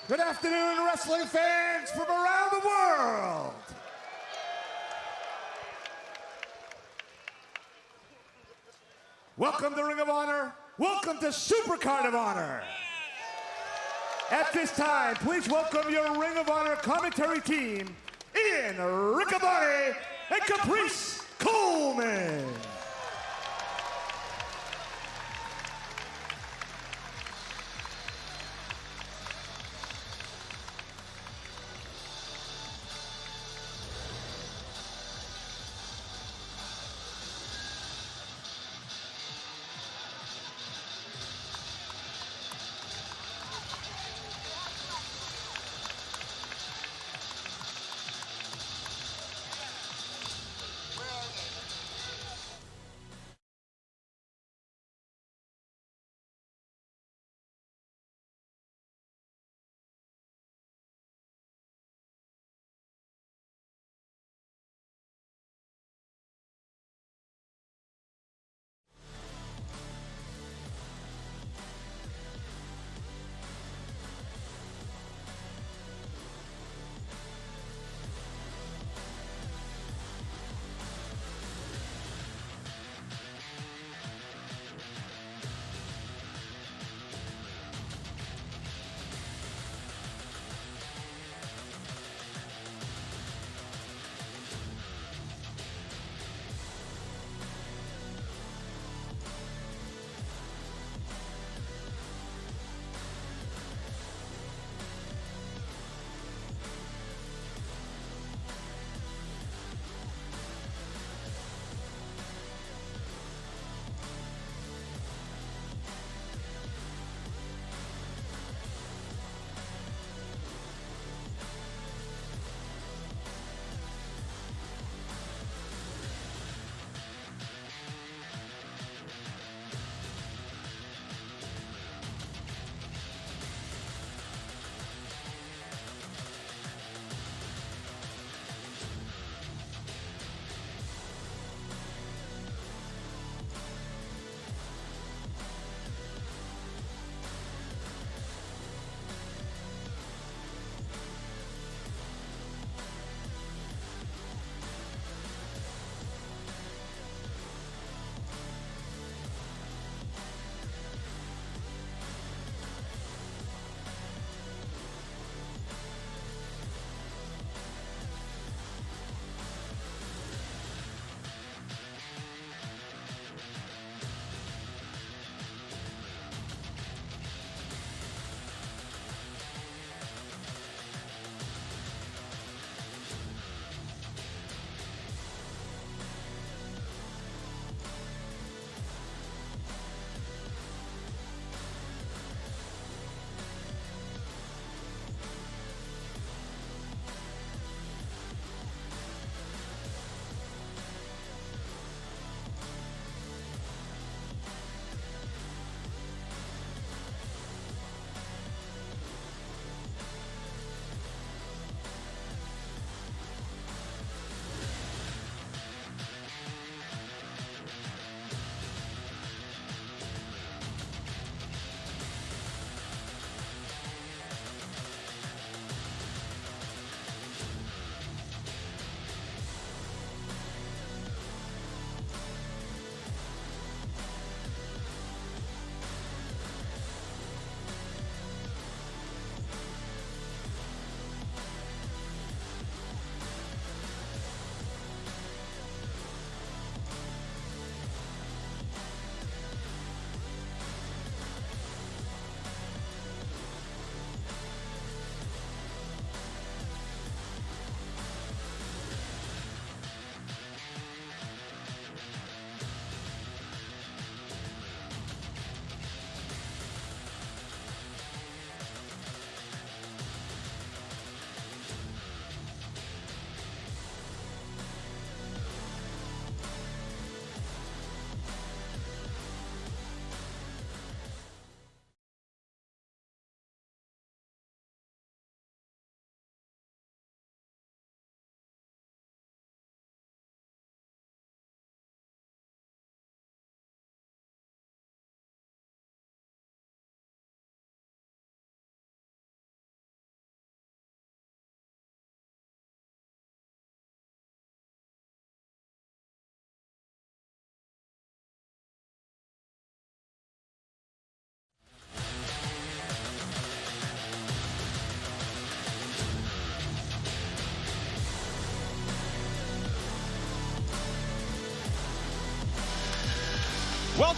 Good afternoon, wrestling fans from around the world. Welcome to Ring of Honor. Welcome to Supercard of Honor. At this time, please welcome your Ring of Honor commentary team, Ian Riccaboni and Caprice Coleman.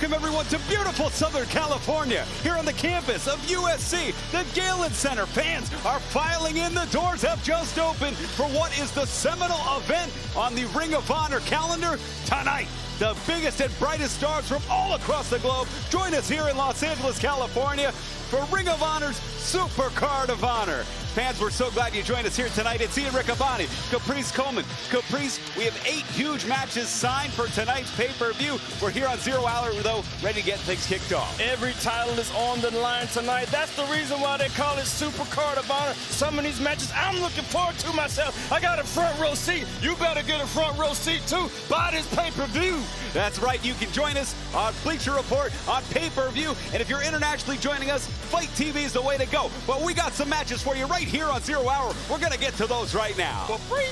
Welcome everyone to beautiful Southern California, here on the campus of USC. The Galen Center fans are filing in. The doors have just opened for what is the seminal event on the Ring of Honor calendar tonight. The biggest and brightest stars from all across the globe join us here in Los Angeles, California for Ring of Honor's Supercard of Honor. Fans, we're so glad you joined us here tonight. It's Ian Riccaboni, Caprice Coleman. Caprice, we have 8 huge matches signed for tonight's pay-per-view. We're here on 0 Hour, though, ready to get things kicked off. Every title is on the line tonight. That's the reason why they call it Supercard of Honor. Some of these matches I'm looking forward to myself. I got a front row seat. You better get a front row seat, too. Buy this pay-per-view. That's right. You can join us on Bleacher Report, on pay-per-view. And if you're internationally joining us, Fight TV is the way to go. But we got some matches for you right here on 0 Hour. We're going to get to those right now. For free.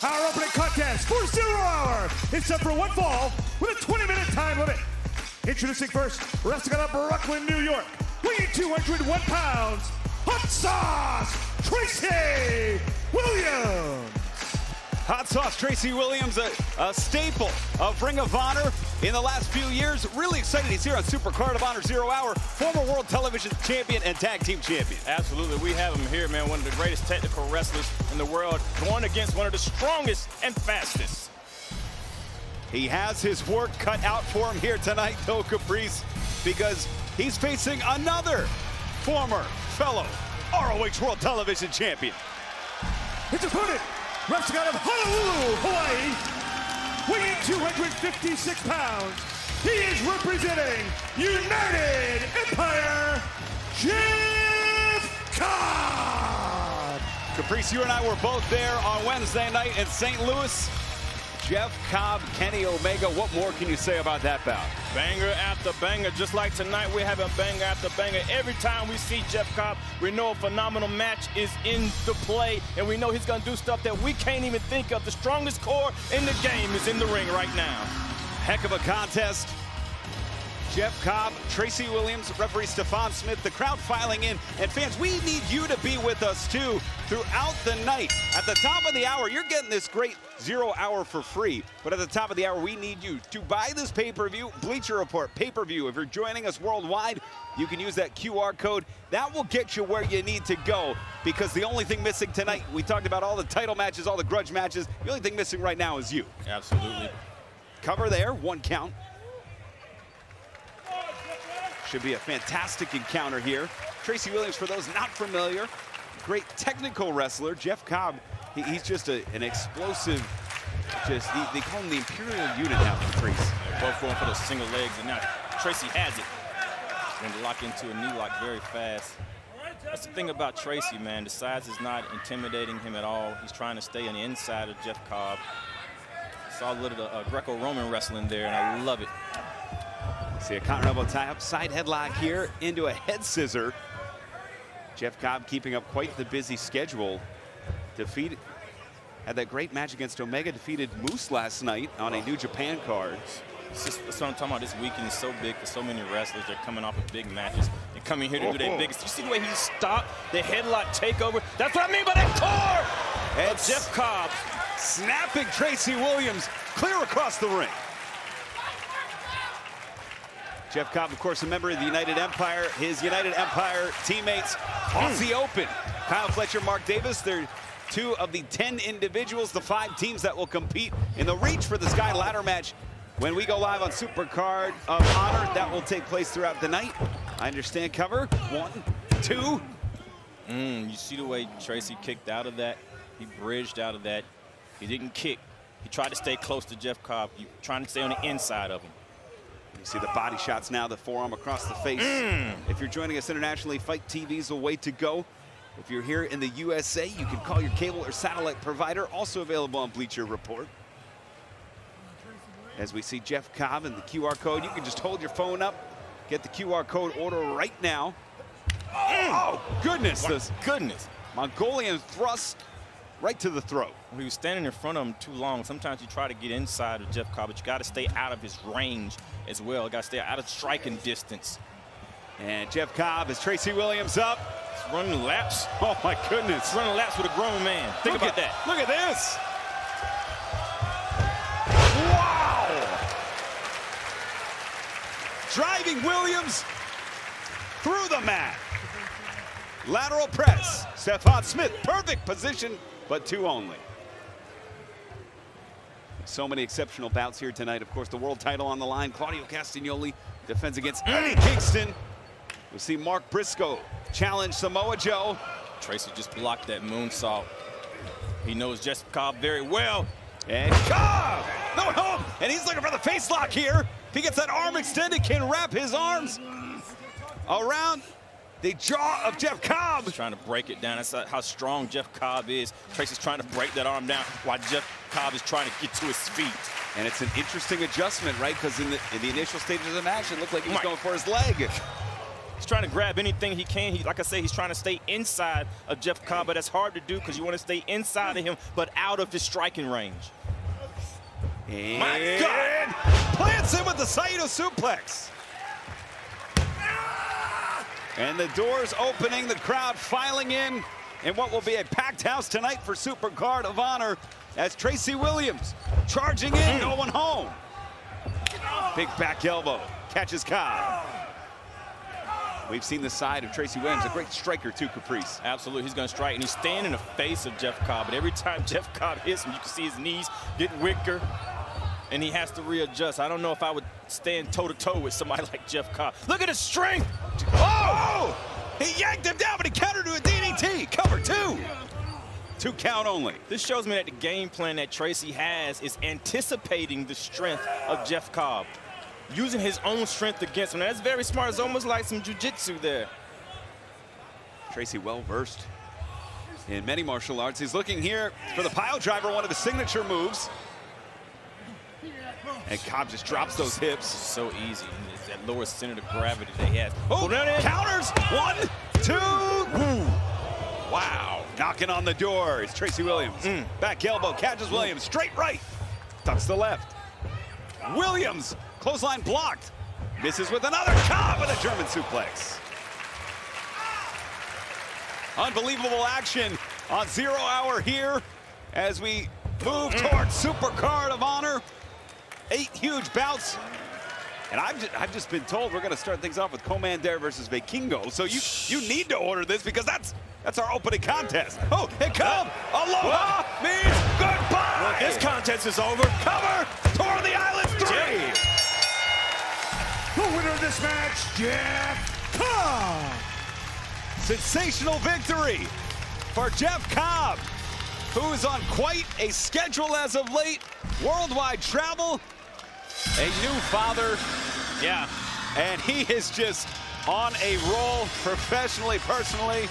Our opening contest for 0 Hour is set for one fall with a 20-minute time limit. Introducing first, wrestling out of Brooklyn, New York, weighing 201 pounds, Hot Sauce Tracy Williams. Hot Sauce Tracy Williams, a staple of Ring of Honor in the last few years. Really excited he's here on Supercard of Honor 0 Hour, former World Television Champion and Tag Team Champion. Absolutely, we have him here, man. One of the greatest technical wrestlers in the world, going against one of the strongest and fastest. He has his work cut out for him here tonight, though, Caprice, because he's facing another former fellow ROH World Television Champion. His opponent, wrestling out of Honolulu, Hawaii, weighing 256 pounds, he is representing United Empire, Jeff Cobb. Caprice, you and I were both there on Wednesday night in St. Louis. Jeff Cobb, Kenny Omega, what more can you say about that bout? Banger after banger, just like tonight we have a banger after banger. Every time we see Jeff Cobb, we know a phenomenal match is in the play, and we know he's gonna do stuff that we can't even think of. The strongest core in the game is in the ring right now. Heck of a contest. Jeff Cobb, Tracy Williams, referee Stefan Smith, the crowd filing in. And fans, we need you to be with us too throughout the night. At the top of the hour, you're getting this great 0 Hour for free. But at the top of the hour, we need you to buy this pay-per-view, Bleacher Report pay-per-view. If you're joining us worldwide, you can use that QR code. That will get you where you need to go, because the only thing missing tonight, we talked about all the title matches, all the grudge matches. The only thing missing right now is you. Absolutely. Cover there, 1 count. Should be a fantastic encounter here. Tracy Williams, for those not familiar, great technical wrestler. Jeff Cobb, he's just an explosive, they call him the Imperial Unit now, Tracy. They're both going for those single legs, and now Tracy has it. Going to lock into a knee lock very fast. That's the thing about Tracy, man. The size is not intimidating him at all. He's trying to stay on the inside of Jeff Cobb. Saw a little Greco-Roman wrestling there, and I love it. See a continental tie-up, side headlock here into a head scissor. Jeff Cobb keeping up quite the busy schedule. Had that great match against Omega, defeated Moose last night on a New Japan card. That's what I'm talking about. This weekend is so big for so many wrestlers. They're coming off of big matches. They're coming here to do their biggest. You see the way he stopped the headlock takeover? That's what I mean by that core of Jeff Cobb. Snapping Tracy Williams clear across the ring. Jeff Cobb, of course, a member of the United Empire. His United Empire teammates off the open. Kyle Fletcher, Mark Davis, they're 2 of the 10 individuals, the 5 teams that will compete in the Reach for the Sky ladder match when we go live on Supercard of Honor. That will take place throughout the night. I understand cover. 1, 2. You see the way Tracy kicked out of that? He bridged out of that. He didn't kick. He tried to stay close to Jeff Cobb. He trying to stay on the inside of him. You see the body shots now, the forearm across the face. If you're joining us internationally, Fight TV is the way to go. If you're here in the USA, you can call your cable or satellite provider, also available on Bleacher Report. As we see Jeff Cobb and the QR code, you can just hold your phone up, get the QR code order right now. Oh, goodness. Goodness. Mongolian thrust right to the throat. He was standing in front of him too long. Sometimes you try to get inside of Jeff Cobb, but you got to stay out of his range as well. You got to stay out of striking distance. And Jeff Cobb is Tracy Williams up. running laps. Oh my goodness. Running laps with a grown man. Think about that. Look at this. Wow. Driving Williams through the mat. Lateral press. Stephon Smith, perfect position, but 2 only. So many exceptional bouts here tonight. Of course, the world title on the line. Claudio Castagnoli defends against Eddie Kingston. We'll see Mark Briscoe challenge Samoa Joe. Tracy just blocked that moonsault. He knows Jeff Cobb very well. And Cobb! No, and he's looking for the face lock here. If he gets that arm extended, can wrap his arms around the jaw of Jeff Cobb. He's trying to break it down. That's how strong Jeff Cobb is. Tracy's trying to break that arm down while Jeff Cobb is trying to get to his feet. And it's an interesting adjustment, right? Because in the initial stages of the match, it looked like he was going for his leg. He's trying to grab anything he can. Like I say, he's trying to stay inside of Jeff Cobb, but that's hard to do because you want to stay inside of him, but out of his striking range. And my God! Plants him with the Saito suplex. And the doors opening, the crowd filing in what will be a packed house tonight for Supercard of Honor as Tracy Williams charging in, going home. Big back elbow, catches Cobb. We've seen the side of Tracy Williams, a great striker too, Caprice. Absolutely, he's going to strike, and he's staying in the face of Jeff Cobb. But every time Jeff Cobb hits him, you can see his knees get weaker, and he has to readjust. I don't know if I would stand toe-to-toe with somebody like Jeff Cobb. Look at his strength! Oh! He yanked him down, but he countered to a DDT. Cover 2. 2 count only. This shows me that the game plan that Tracy has is anticipating the strength of Jeff Cobb, using his own strength against him. Now, that's very smart. It's almost like some jiu-jitsu there. Tracy well-versed in many martial arts. He's looking here for the pile driver, one of his signature moves. And Cobb just drops those hips. So easy. It's that lower center of gravity that he has. Oh, counters. 1, 2. Woo. Wow. Knocking on the door is Tracy Williams. Back elbow, catches Williams. Straight right. Tucks the left. Williams, clothesline blocked. Misses with another. Cobb with a German suplex. Unbelievable action on 0 hour here as we move towards Supercard of Honor. 8 huge bouts. And I've just been told we're going to start things off with Commander versus Vikingo. So you need to order this because that's our opening contest. Oh, and Cobb, aloha means goodbye. Well, this contest is over. Cover, Tour of the Islands 3. The winner of this match, Jeff Cobb. Sensational victory for Jeff Cobb, who is on quite a schedule as of late. Worldwide travel, a new father. Yeah. And he is just on a roll professionally, personally.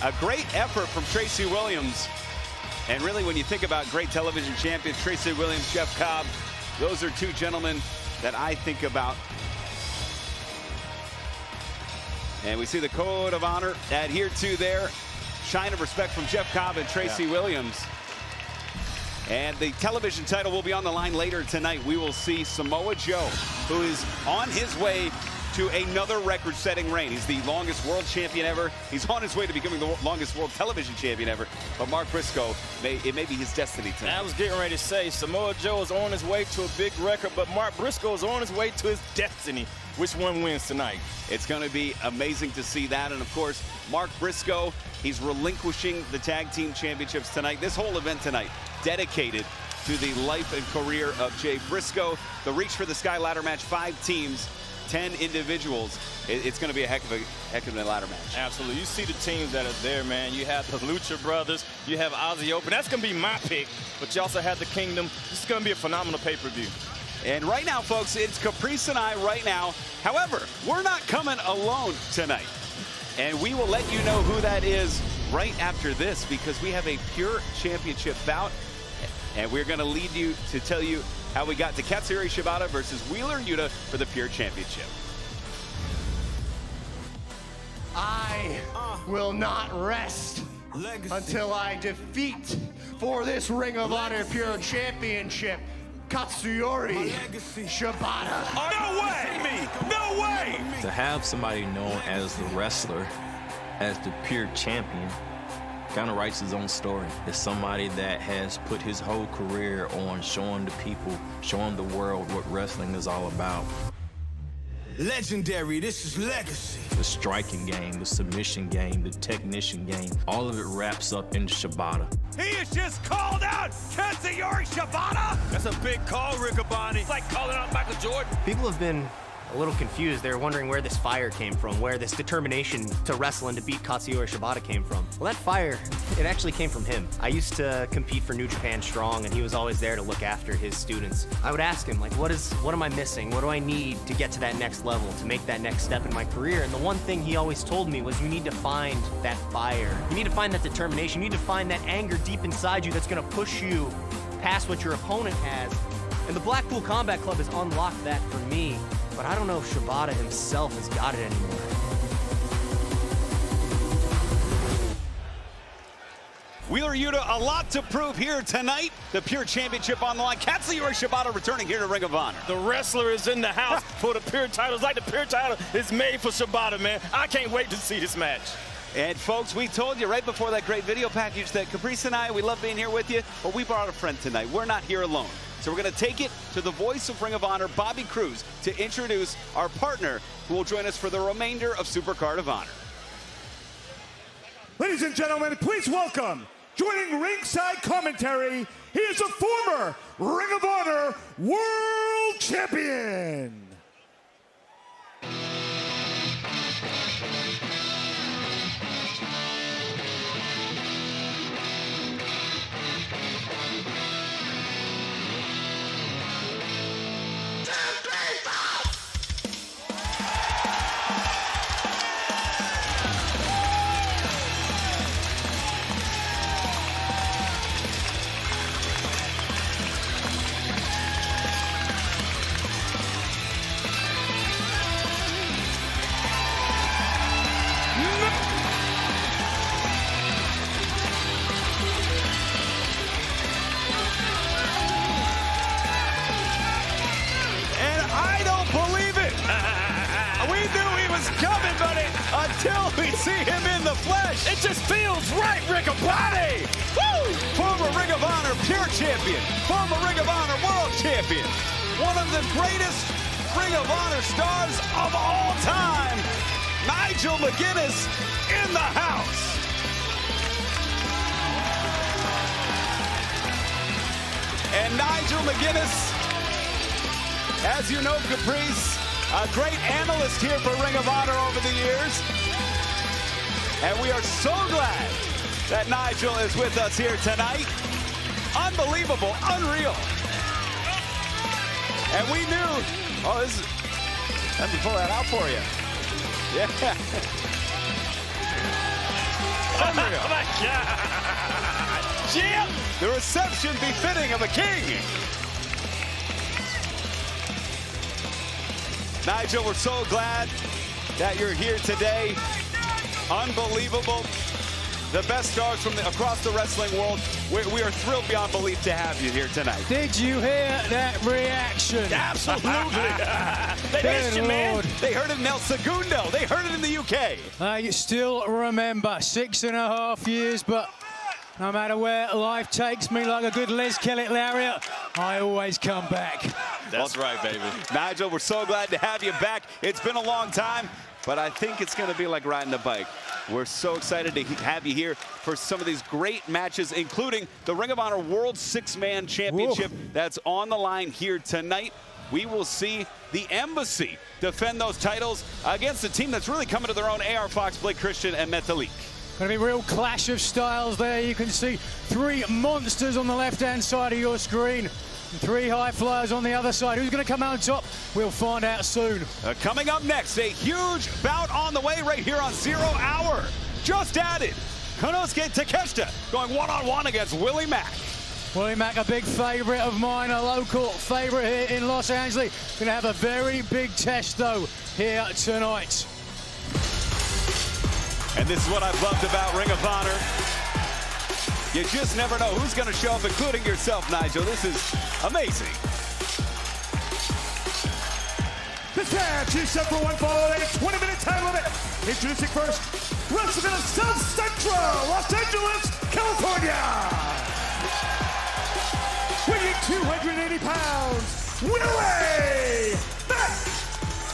A great effort from Tracy Williams. And really, when you think about great television champions, Tracy Williams, Jeff Cobb, those are 2 gentlemen that I think about. And we see the code of honor adhered to there. Shine of respect from Jeff Cobb and Tracy Williams. And the television title will be on the line later tonight. We will see Samoa Joe, who is on his way to another record-setting reign. He's the longest world champion ever. He's on his way to becoming the longest world television champion ever. But Mark Briscoe, it may be his destiny tonight. I was getting ready to say, Samoa Joe is on his way to a big record, but Mark Briscoe is on his way to his destiny. Which one wins tonight? It's going to be amazing to see that. And, of course, Mark Briscoe, he's relinquishing the tag team championships tonight. This whole event tonight dedicated to the life and career of Jay Briscoe. The Reach for the Sky ladder match, 5 teams, 10 individuals. It's going to be a heck of a ladder match. Absolutely. You see the teams that are there, man. You have the Lucha Brothers. You have Aussie Open. That's going to be my pick. But you also have the Kingdom. This is going to be a phenomenal pay-per-view. And right now, folks, it's Caprice and I right now. However, we're not coming alone tonight. And we will let you know who that is right after this because we have a Pure Championship bout. And we're going to lead you to tell you how we got to Katsuyori Shibata versus Wheeler Yuta for the Pure Championship. I will not rest until I defeat for this Ring of Honor Pure Championship Katsuyori Shibata. No way! No way! To have somebody known as the wrestler as the pure champion kind of writes his own story. It's somebody that has put his whole career on showing the people, showing the world what wrestling is all about. Legendary, this is legacy. The striking game, the submission game, the technician game, all of it wraps up in Shibata. He is just called out Katsuyori Shibata. That's a big call, Riccaboni. It's like calling out Michael Jordan. People have been a little confused. They're wondering where this fire came from, where this determination to wrestle and to beat Katsuyori Shibata came from. Well, that fire, it actually came from him. I used to compete for New Japan Strong, and he was always there to look after his students. I would ask him, like, what am I missing? What do I need to get to that next level, to make that next step in my career? And the one thing he always told me was, you need to find that fire. You need to find that determination. You need to find that anger deep inside you that's gonna push you past what your opponent has. And the Blackpool Combat Club has unlocked that for me. But I don't know if Shibata himself has got it anymore. Wheeler Yuta, a lot to prove here tonight. The Pure Championship on the line. Katsuyori Shibata returning here to Ring of Honor. The wrestler is in the house for the Pure title. It's like the Pure title is made for Shibata, man. I can't wait to see this match. And folks, we told you right before that great video package that Caprice and I, we love being here with you, but we brought a friend tonight. We're not here alone. So we're going to take it to the voice of Ring of Honor, Bobby Cruz, to introduce our partner who will join us for the remainder of Supercard of Honor. Ladies and gentlemen, please welcome, joining ringside commentary, he is a former Ring of Honor World Champion. Coming, buddy, until we see him in the flesh. It just feels right, Riccaboni. Woo! Former Ring of Honor Pure Champion, former Ring of Honor World Champion, one of the greatest Ring of Honor stars of all time, Nigel McGuinness in the house. And Nigel McGuinness, as you know, Caprice, a great analyst here for Ring of Honor over the years. And we are so glad that Nigel is with us here tonight. Unbelievable, unreal. And we knew, let me pull that out for you. Yeah. Unreal. Oh my God. Jim, the reception befitting of a king. Nigel, we're so glad that you're here today. Unbelievable. The best stars from across the wrestling world. We are thrilled beyond belief to have you here tonight. Did you hear that reaction? Absolutely. They missed you, man. They heard it in El Segundo. They heard it in the UK. I still remember 6.5 years, but no matter where life takes me, like a good Les Kelly lariat, I always come back. That's right, baby. Nigel, we're so glad to have you back. It's been a long time, but I think it's going to be like riding a bike. We're so excited to have you here for some of these great matches, including the Ring of Honor World Six-Man Championship that's on the line here tonight. We will see the Embassy defend those titles against a team that's really coming to their own, AR Fox, Blake Christian, and Metalik. Going to be a real clash of styles there. You can see three monsters on the left-hand side of your screen. And three high flyers on the other side. Who's going to come out on top? We'll find out soon. Coming up next, a huge bout on the way right here on 0 Hour. Just added, Konosuke Takeshita going one-on-one against Willie Mack. Willie Mack, a big favorite of mine, a local favorite here in Los Angeles. Going to have a very big test, though, here tonight. And this is what I've loved about Ring of Honor. You just never know who's going to show up, including yourself, Nigel. This is amazing. This match is set for one fall at a 20-minute time limit. Introducing first, wrestling in South Central, Los Angeles, California. Weighing 280 pounds, Willie Mack.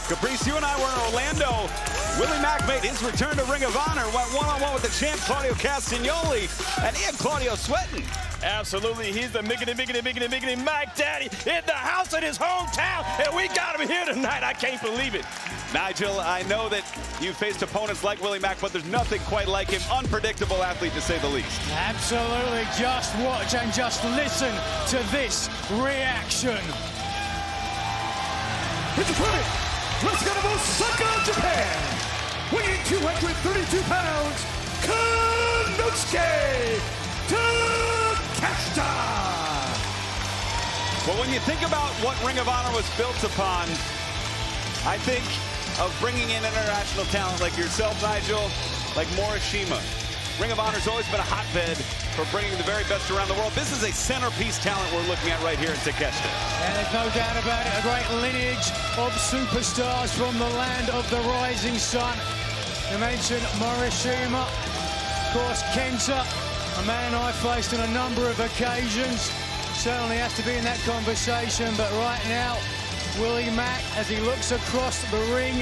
Caprice, you and I were in Orlando. Willie Mack made his return to Ring of Honor, went one-on-one with the champ Claudio Castagnoli, and he had Claudio sweating. Absolutely, he's the miggity Mac Daddy in the house in his hometown, and we got him here tonight. I can't believe it. Nigel, I know that you faced opponents like Willie Mack, but there's nothing quite like him. Unpredictable athlete, to say the least. Absolutely. Just watch and just listen to this reaction. His opponent, wrestling out of Osaka, Japan. Weighing 232 pounds, Konosuke Takeshita. Well, when you think about what Ring of Honor was built upon, I think of bringing in international talent like yourself, Nigel, like Morishima. Ring of Honor's always been a hotbed for bringing the very best around the world. This is a centerpiece talent we're looking at right here in Takeshita. And there's no doubt about it, a great lineage of superstars from the land of the rising sun. You mentioned Morishima, of course Kenta, a man I faced on a number of occasions. Certainly has to be in that conversation, but right now, Willie Mack, as he looks across the ring,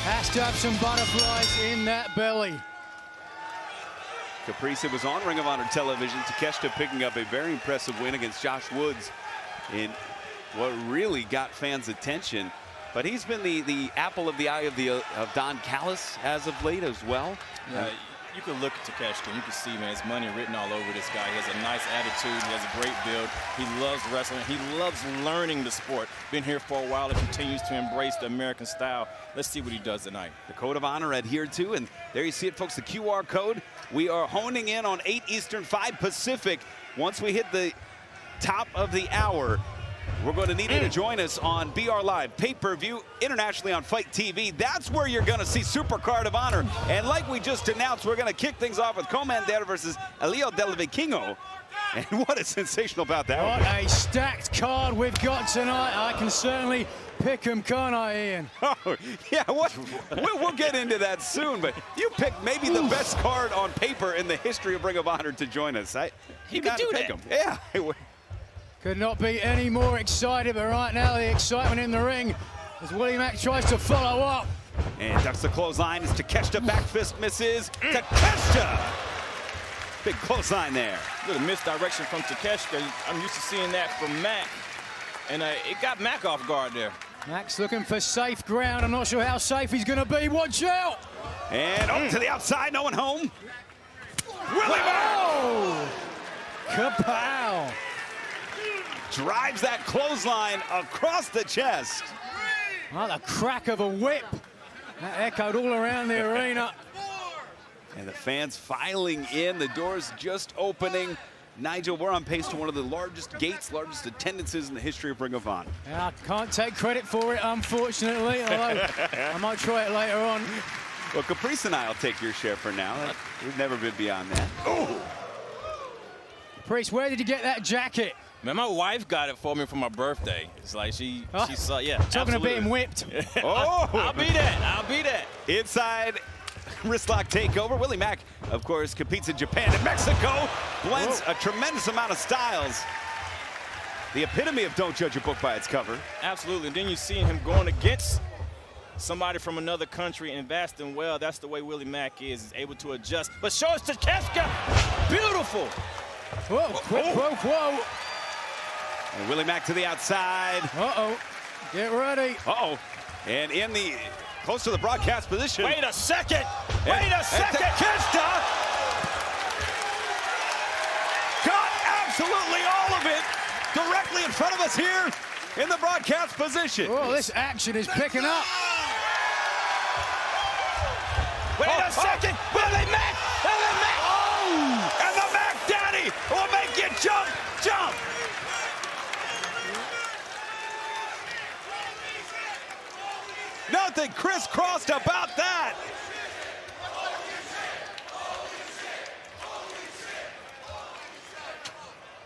has to have some butterflies in that belly. Caprice, it was on Ring of Honor television. Takeshita picking up a very impressive win against Josh Woods in what really got fans' attention. But he's been the apple of the eye of Don Callis as of late as well. Yeah, you can look at Takeshita and you can see, man, his money written all over this guy. He has a nice attitude. He has a great build. He loves wrestling. He loves learning the sport. Been here for a while and continues to embrace the American style. Let's see what he does tonight. The code of honor adhered to, and there you see it, folks, the QR code. We are honing in on 8 Eastern, 5 Pacific. Once we hit the top of the hour, we're going to need you to join us on BR Live, pay-per-view, internationally on Fight TV. That's where you're going to see Supercard of Honor. And like we just announced, we're going to kick things off with Commander versus Elio Del Vikingo. And what is sensational about that? What a stacked card we've got tonight. I can certainly pick him, can't I, Ian? Oh, yeah, we'll get into that soon, but you picked maybe the best card on paper in the history of Ring of Honor to join us. You could do that. Yeah. Could not be any more excited, but right now the excitement in the ring as Willie Mack tries to follow up. And ducks the clothesline as Takeshita back fist misses. Takeshita! Big clothesline there. Little misdirection from Takeshita. I'm used to seeing that from Mack. And it got Mack off guard there. Mack's looking for safe ground. I'm not sure how safe he's going to be. Watch out! And up to the outside, no one home. Willie Mack! Oh! Kapow! Drives that clothesline across the chest. Well, the crack of a whip. That echoed all around the arena. And the fans filing in, the doors just opening. Nigel, we're on pace to one of the largest gates, largest attendances in the history of Ring of Honor. I can't take credit for it, unfortunately, although I might try it later on. Well, Caprice and I will take your share for now. We've never been beyond that. Oh! Priest, where did you get that jacket? Man, my wife got it for me for my birthday. It's like she saw, yeah. Talking absolutely. of being whipped. Oh! I'll be that. I'll be that. Inside wristlock takeover. Willie Mack, of course, competes in Japan and Mexico. Blends a tremendous amount of styles. The epitome of don't judge a book by its cover. Absolutely. And then you see him going against somebody from another country and investing well. That's the way Willie Mack is. He's able to adjust. But show us Takeshita. Beautiful. Whoa, quid pro quo. And Willie Mack to the outside. Uh-oh. Get ready. Uh-oh. And in the close to the broadcast position. Wait a second. Wait a second. Takeshita got absolutely all of it directly in front of us here in the broadcast position. Oh, this action is picking up. Wait a second. Willie Mack. Willie Mack. Oh! And the Mack Daddy will make you jump, jump. Nothing crisscrossed about that.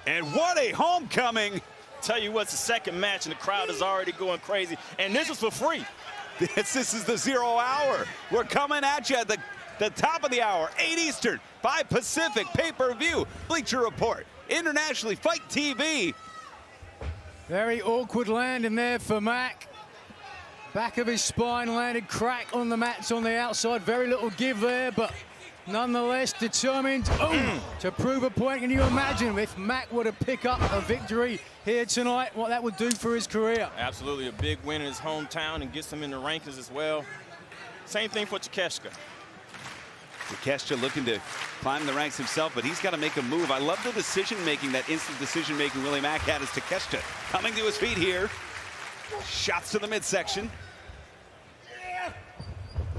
And what a homecoming. Tell you what's the second match and the crowd is already going crazy. And this is for free. This is the 0 hour. We're coming at you. The The top of the hour, 8 Eastern, 5 Pacific, pay-per-view, Bleacher Report, internationally, Fight TV. Very awkward landing there for Mac. Back of his spine landed crack on the mats on the outside. Very little give there, but nonetheless determined to prove a point. Can you imagine if Mac were to pick up a victory here tonight, what that would do for his career? Absolutely, a big win in his hometown and gets him in the rankings as well. Same thing for Takeshita. Takeshita looking to climb the ranks himself, but he's got to make a move. I love the decision-making, that instant decision-making Willie Mack had as Takeshita coming to his feet here. Shots to the midsection.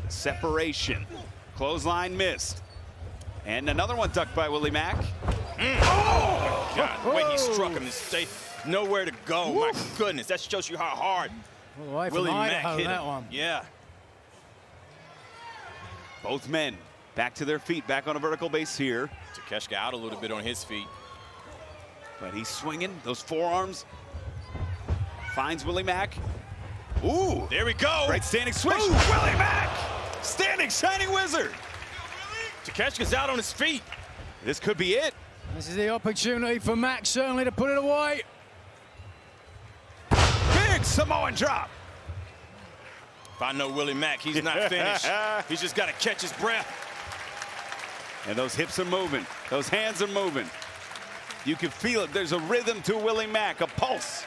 Separation. Clothesline missed. And another one ducked by Willie Mack. Oh, God, the way he struck him, nowhere to go. My goodness, that shows you how hard Willie Mack hit that him. one. Yeah. Both men back to their feet, back on a vertical base here. Takeshita out a little bit on his feet. But he's swinging those forearms. Finds Willie Mack. Ooh, there we go. Great standing switch. Ooh. Willie Mack, standing shining wizard. Takeshita's out on his feet. This could be it. This is the opportunity for Mac certainly to put it away. Big Samoan drop. If I know Willie Mack, he's not finished. He's just got to catch his breath. And those hips are moving. Those hands are moving. You can feel it. There's a rhythm to Willie Mack, a pulse.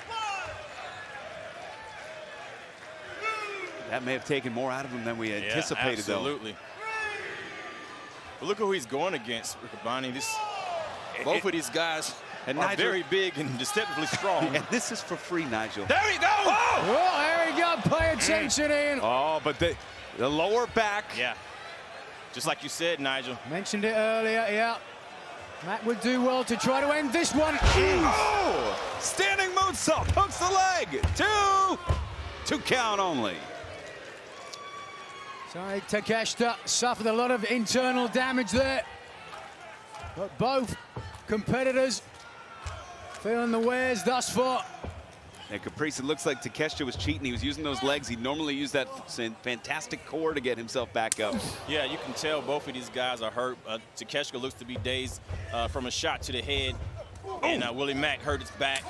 That may have taken more out of him than we anticipated, absolutely. But look who he's going against, Riccaboni. Both of these guys are Nigel, very big and deceptively strong. And this is for free, Nigel. There he goes! Oh, there he go. Pay attention, Ian. Oh, but the lower back. Yeah. Just like you said, Nigel. Mentioned it earlier, yeah. Mac would do well to try to end this one. Oh! Standing moonsault, hooks the leg. 2 count only. Sorry, Takeshita suffered a lot of internal damage there. But both competitors feeling the wears thus far. And Caprice, it looks like Takeshita was cheating. He was using those legs. He'd normally use that fantastic core to get himself back up. Yeah, you can tell both of these guys are hurt. Takeshita looks to be dazed from a shot to the head. And Willie Mack hurt his back.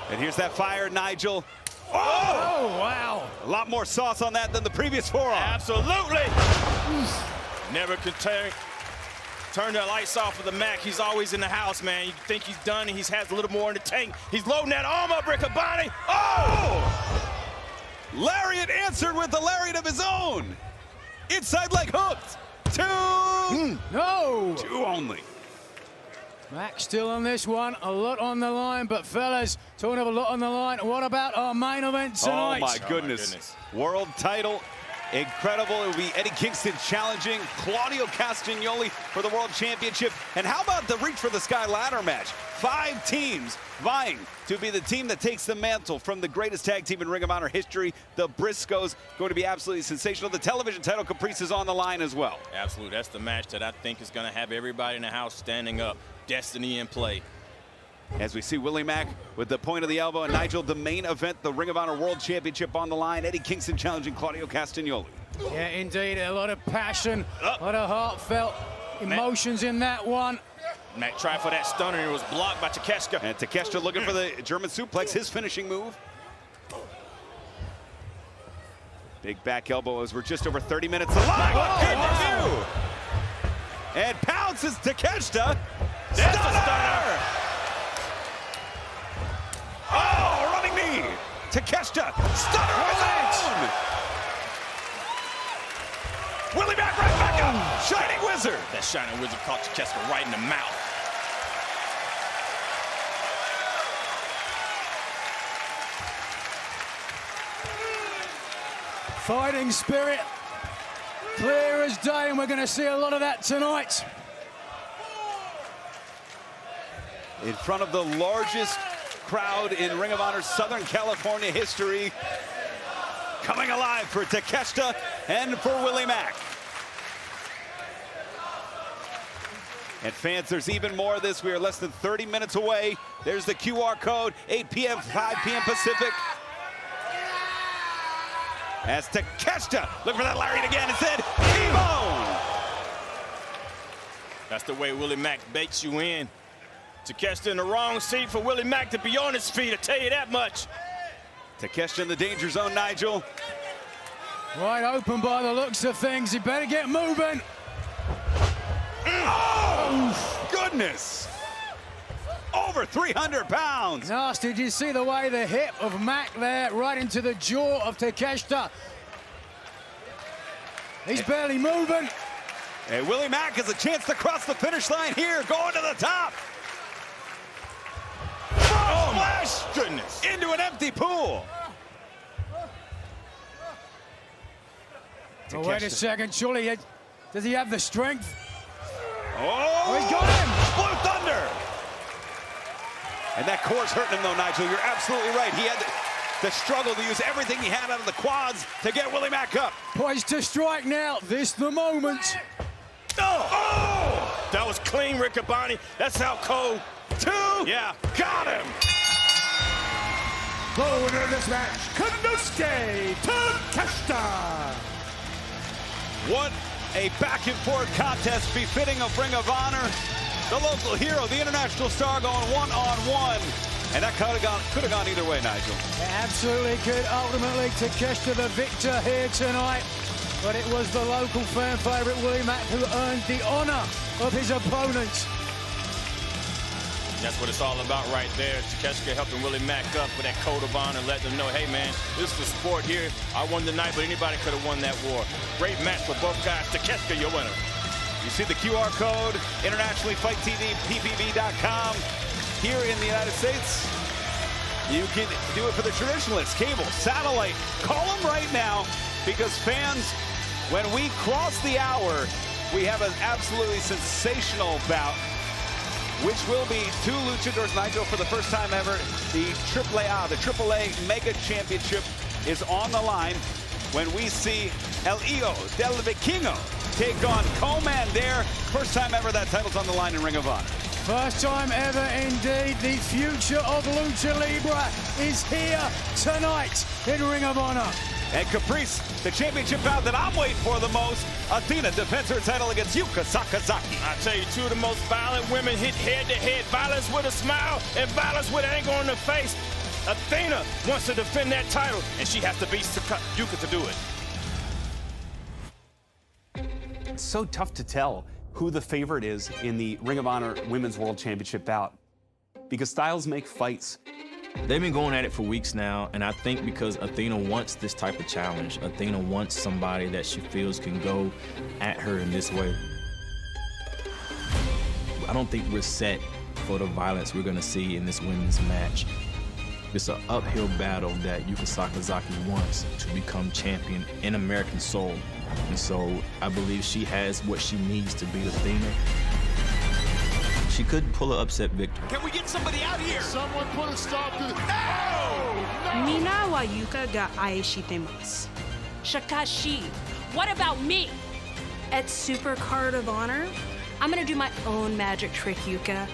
And here's that fire, Nigel. Oh, wow. A lot more sauce on that than the previous forearm. Absolutely. Never could turn the lights off for the Mac. He's always in the house, man. You think he's done and he has a little more in the tank. He's loading that arm up, Riccaboni. Oh! Lariat answered with the lariat of his own. Inside leg hooked. 2. No. 2 only. Mac still on this one, a lot on the line, but fellas, talking of a lot on the line, what about our main event tonight? Oh my goodness. World title, incredible. It will be Eddie Kingston challenging Claudio Castagnoli for the World Championship. And how about the reach for the sky ladder match? 5 teams vying to be the team that takes the mantle from the greatest tag team in Ring of Honor history, the Briscoes. Going to be absolutely sensational. The television title, Caprice, is on the line as well. Absolutely. That's the match that I think is going to have everybody in the house standing up. Destiny in play. As we see Willie Mack with the point of the elbow, and Nigel, the main event, the Ring of Honor World Championship on the line. Eddie Kingston challenging Claudio Castagnoli. Yeah, indeed, a lot of passion, a lot of heartfelt emotions in that one. Mac tried for that stunner, and it was blocked by Takeshita. And Takeshita looking for the German suplex, his finishing move. Big back elbow as we're just over 30 minutes alive. What pay-per-view! And pounces Takeshita. That's a stunner! Oh, running knee. Takeshita, stunner of his own. Willie Mack right back up. Shining Wizard. That Shining Wizard caught Takeshita right in the mouth. Fighting spirit, clear as day, and we're going to see a lot of that tonight. In front of the largest crowd in Ring of Honor Southern California history. Coming alive for Takeshita and for Willie Mack. And fans, there's even more of this. We are less than 30 minutes away. There's the QR code, 8 p.m., 5 p.m. Pacific. As Takeshita, look for that lariat again, instead, T-bone. That's the way Willie Mack bakes you in. Takeshita in the wrong seat for Willie Mack to be on his feet, I tell you that much. Takeshita in the danger zone, Nigel. Wide open by the looks of things. He better get moving. Oh, goodness. Over 300 pounds. Nasty. Did you see the way the hip of Mack there, right into the jaw of Takeshita? He's barely moving. And Willie Mack has a chance to cross the finish line here, going to the top. Oh my Splash goodness. into an empty pool. Oh, wait a second, surely, does he have the strength? Oh, He's got him! Blue Thunder! And that core's hurting him though, Nigel. You're absolutely right. He had the struggle to use everything he had out of the quads to get Willie Mack up. Poised to strike now. This the moment. Oh! That was clean, Riccaboni. That's how cold. 2. Yeah. Got him. The winner of this match, Konosuke Takeshita. What a back-and-forth contest befitting of Ring of Honor. The local hero, the international star, going one-on-one. And that could have gone either way, Nigel. It absolutely could. Ultimately, Takeshita the victor here tonight. But it was the local fan favorite, Willie Mack, who earned the honor of his opponent. That's what it's all about right there. Takeshita helping Willie Mack up with that code of honor, letting them know, hey man, this is the sport here. I won tonight, but anybody could have won that war. Great match for both guys. Takeshita, your winner. You see the QR code, internationally Fight TV, PPV.com. Here in the United States, you can do it for the traditionalists, cable, satellite. Call them right now, because fans, when we cross the hour, we have an absolutely sensational bout, which will be 2 luchadors, Nigel, for the first time ever. The AAA Mega Championship is on the line when we see El Hijo del Vikingo take on Commander. First time ever that title's on the line in Ring of Honor. First time ever indeed. The future of Lucha Libre is here tonight in Ring of Honor. And Caprice, the championship bout that I'm waiting for the most. Athena defends her title against Yuka Sakazaki. I tell you, 2 of the most violent women hit head-to-head. Violence with a smile and violence with anger on the face. Athena wants to defend that title, and she has to beat Yuka to do it. It's so tough to tell who the favorite is in the Ring of Honor Women's World Championship bout, because styles make fights. They've been going at it for weeks now, and I think because Athena wants this type of challenge. Athena wants somebody that she feels can go at her in this way. I don't think we're set for the violence we're gonna see in this women's match. It's an uphill battle that Yuka Sakazaki wants to become champion in American Soul. And so I believe she has what she needs to beat Athena. She could pull an upset victory. Can we get somebody out here? Someone put a stop to the... Mina wa Yuka ga aishitemasu. Shakashi, what about me? At Supercard of Honor, I'm gonna do my own magic trick, Yuka.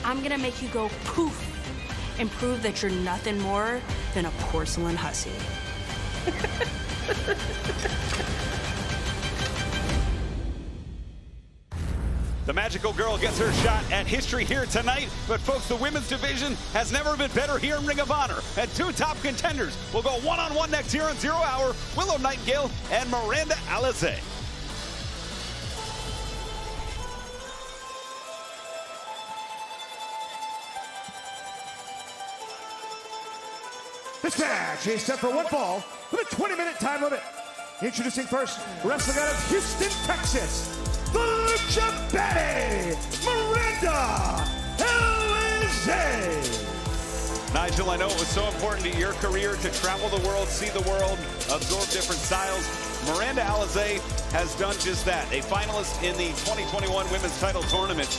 I'm gonna make you go poof and prove that you're nothing more than a porcelain hussy. The magical girl gets her shot at history here tonight. But folks, the women's division has never been better here in Ring of Honor. And 2 top contenders will go one-on-one next here on 0 Hour. Willow Nightingale and Miranda Alizé. This match is set for 1 fall with a 20-minute time limit. Introducing first, wrestling out of Houston, Texas, the Lucha Betty, Miranda Alizé. Nigel, I know it was so important to your career to travel the world, see the world, absorb different styles. Miranda Alizé has done just that. A finalist in the 2021 Women's Title Tournament.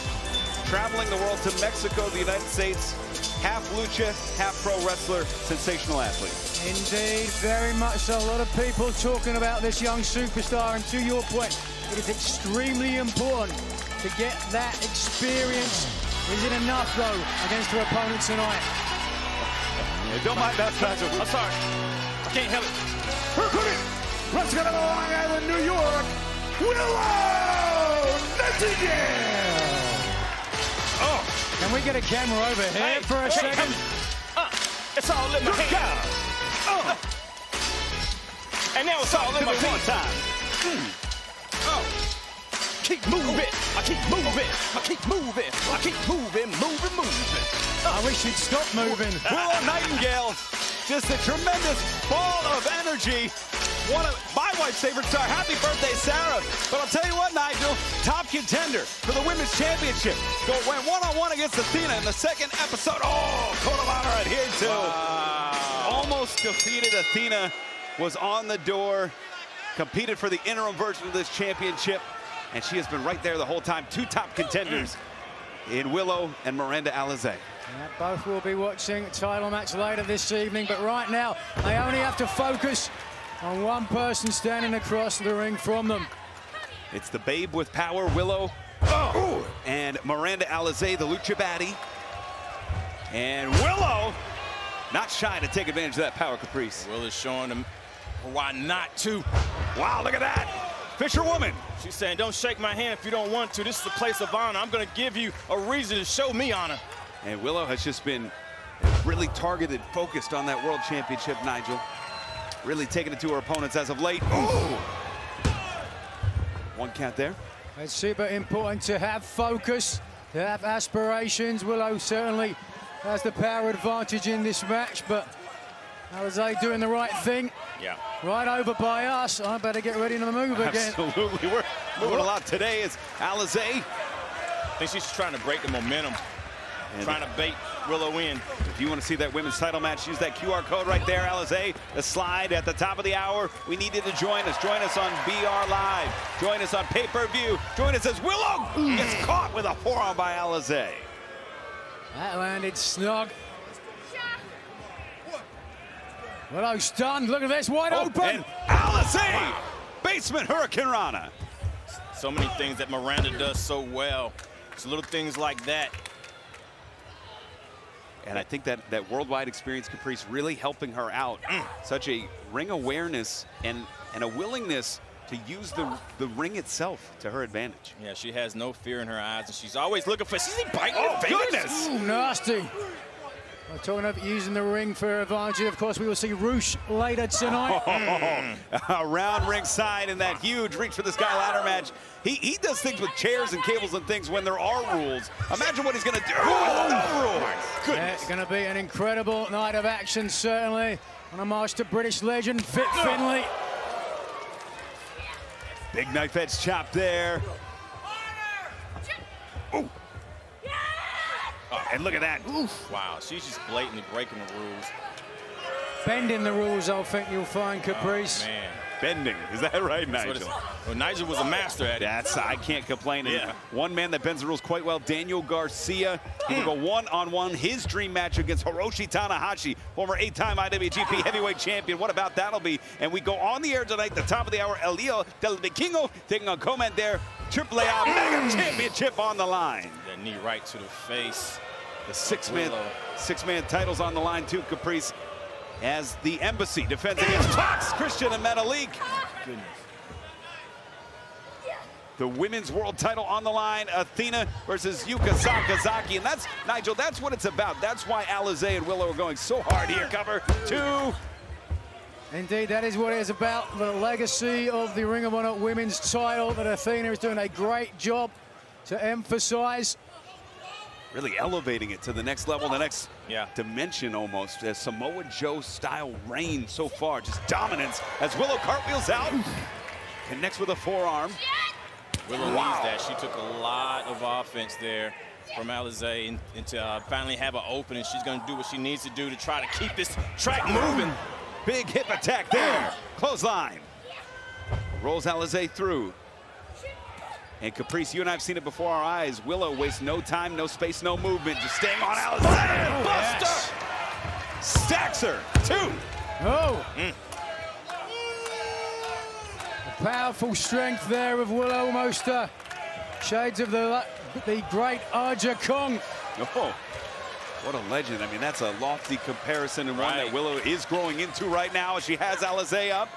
Traveling the world to Mexico, the United States. Half lucha, half pro wrestler, sensational athlete. Indeed, very much so. A lot of people talking about this young superstar, and to your point, it is extremely important to get that experience. Is it enough, though, against her opponent tonight? Don't mind that, Nigel. I'm sorry. I can't help it. Her opponent, wrestling out of Long Island, New York, Willow Nightingale. Can we get a camera over here for a second? It's all in my hand. And now it's all in my one time. Keep moving. I keep moving. I keep moving. I keep moving, moving. I wish you'd stop moving. Willow Nightingale, just a tremendous ball of energy. One of my wife's favorite star. Happy birthday, Sarah. But I'll tell you what, Nigel, top contender for the Women's Championship. Went one-on-one against Athena in the second episode. Oh, Code of Honor adhered to. Almost defeated Athena, was on the door, competed for the interim version of this championship, and she has been right there the whole time. Two top contenders in Willow and Miranda Alizé. Yeah, both will be watching a title match later this evening, but right now they only have to focus on one person standing across the ring from them. It's the babe with power, Willow, and Miranda Alizé, the lucha baddie. And Willow, not shy to take advantage of that power, Caprice. Will is showing them why not to. Wow, look at that. Fisherwoman. She's saying, don't shake my hand if you don't want to. This is a place of honor. I'm going to give you a reason to show me honor. And Willow has just been really targeted, focused on that World Championship, Nigel. Really taking it to her opponents as of late. Ooh. One count there. It's super important to have focus, to have aspirations. Willow certainly has the power advantage in this match, but Alizé doing the right thing. Yeah. Right over by us. I better get ready to move again. Absolutely. We're moving a lot today as Alizé. I think she's trying to break the momentum, trying to bait Willow in. If you want to see that women's title match, use that QR code right there, Alizé. The slide at the top of the hour. We need you to join us. Join us on BR Live. Join us on pay-per-view. Join us as Willow gets caught with a forearm by Alizé. That landed snug. Willow stunned. Look at this, wide open. And Alizé, basement Hurricane Rana. So many things that Miranda does so well. It's little things like that. And I think that worldwide experience, Caprice, really helping her out. Such a ring awareness and a willingness to use the ring itself to her advantage. Yeah, she has no fear in her eyes, and she's always looking for, she's biting Oh, her fingers. goodness. Ooh, nasty. We're talking about using the ring for advantage. Of course, we will see ROH later tonight. Around ringside in that huge reach for the sky ladder match. He does things with chairs and cables and things when there are rules. Imagine what he's going to do with no rules. Goodness. It's going to be an incredible night of action, certainly. On a march to British legend, Fit Finlay. Big knife edge chop there. Ooh. And look at that. Oof. Wow, she's just blatantly breaking the rules. Bending the rules, I think you'll find, Caprice. Oh, man. Bending, is that right, Nigel? Well, Nigel was a master at it. I can't complain. Yeah. One man that bends the rules quite well, Daniel Garcia. He will go one-on-one, his dream match against Hiroshi Tanahashi, former 8-time IWGP heavyweight champion. What about that'll be? And we go on the air tonight, the top of the hour, Elio Del Vikingo taking on Commander AAA Mega Championship on the line. That knee right to the face. The six-man titles on the line too, Caprice, as the Embassy defends against Fox, Christian and Metalik. Goodness. The women's world title on the line, Athena versus Yuka Sakazaki. And that's, Nigel, that's what it's about. That's why Alizé and Willow are going so hard here. Cover two. Indeed, that is what it is about. The legacy of the Ring of Honor women's title that Athena is doing a great job to emphasize. Really elevating it to the next level, the next Yeah. dimension almost. As Samoa Joe style reign so far, just dominance as Willow cartwheels out, connects with a forearm. Willow needs that. She took a lot of offense there from Alizé and to finally have an opening. She's going to do what she needs to do to try to keep this track moving. Big hip attack there. Clothesline. Rolls Alizé through. And Caprice, you and I have seen it before our eyes. Willow wastes no time, no space, no movement. Just staying on Alizé. Buster. Yes. Stacks her. Two. Oh. The powerful strength there of Willow, almost shades of the great Aja Kong. Oh, what a legend. I mean, that's a lofty comparison and one that Willow is growing into right now as she has Alizé up.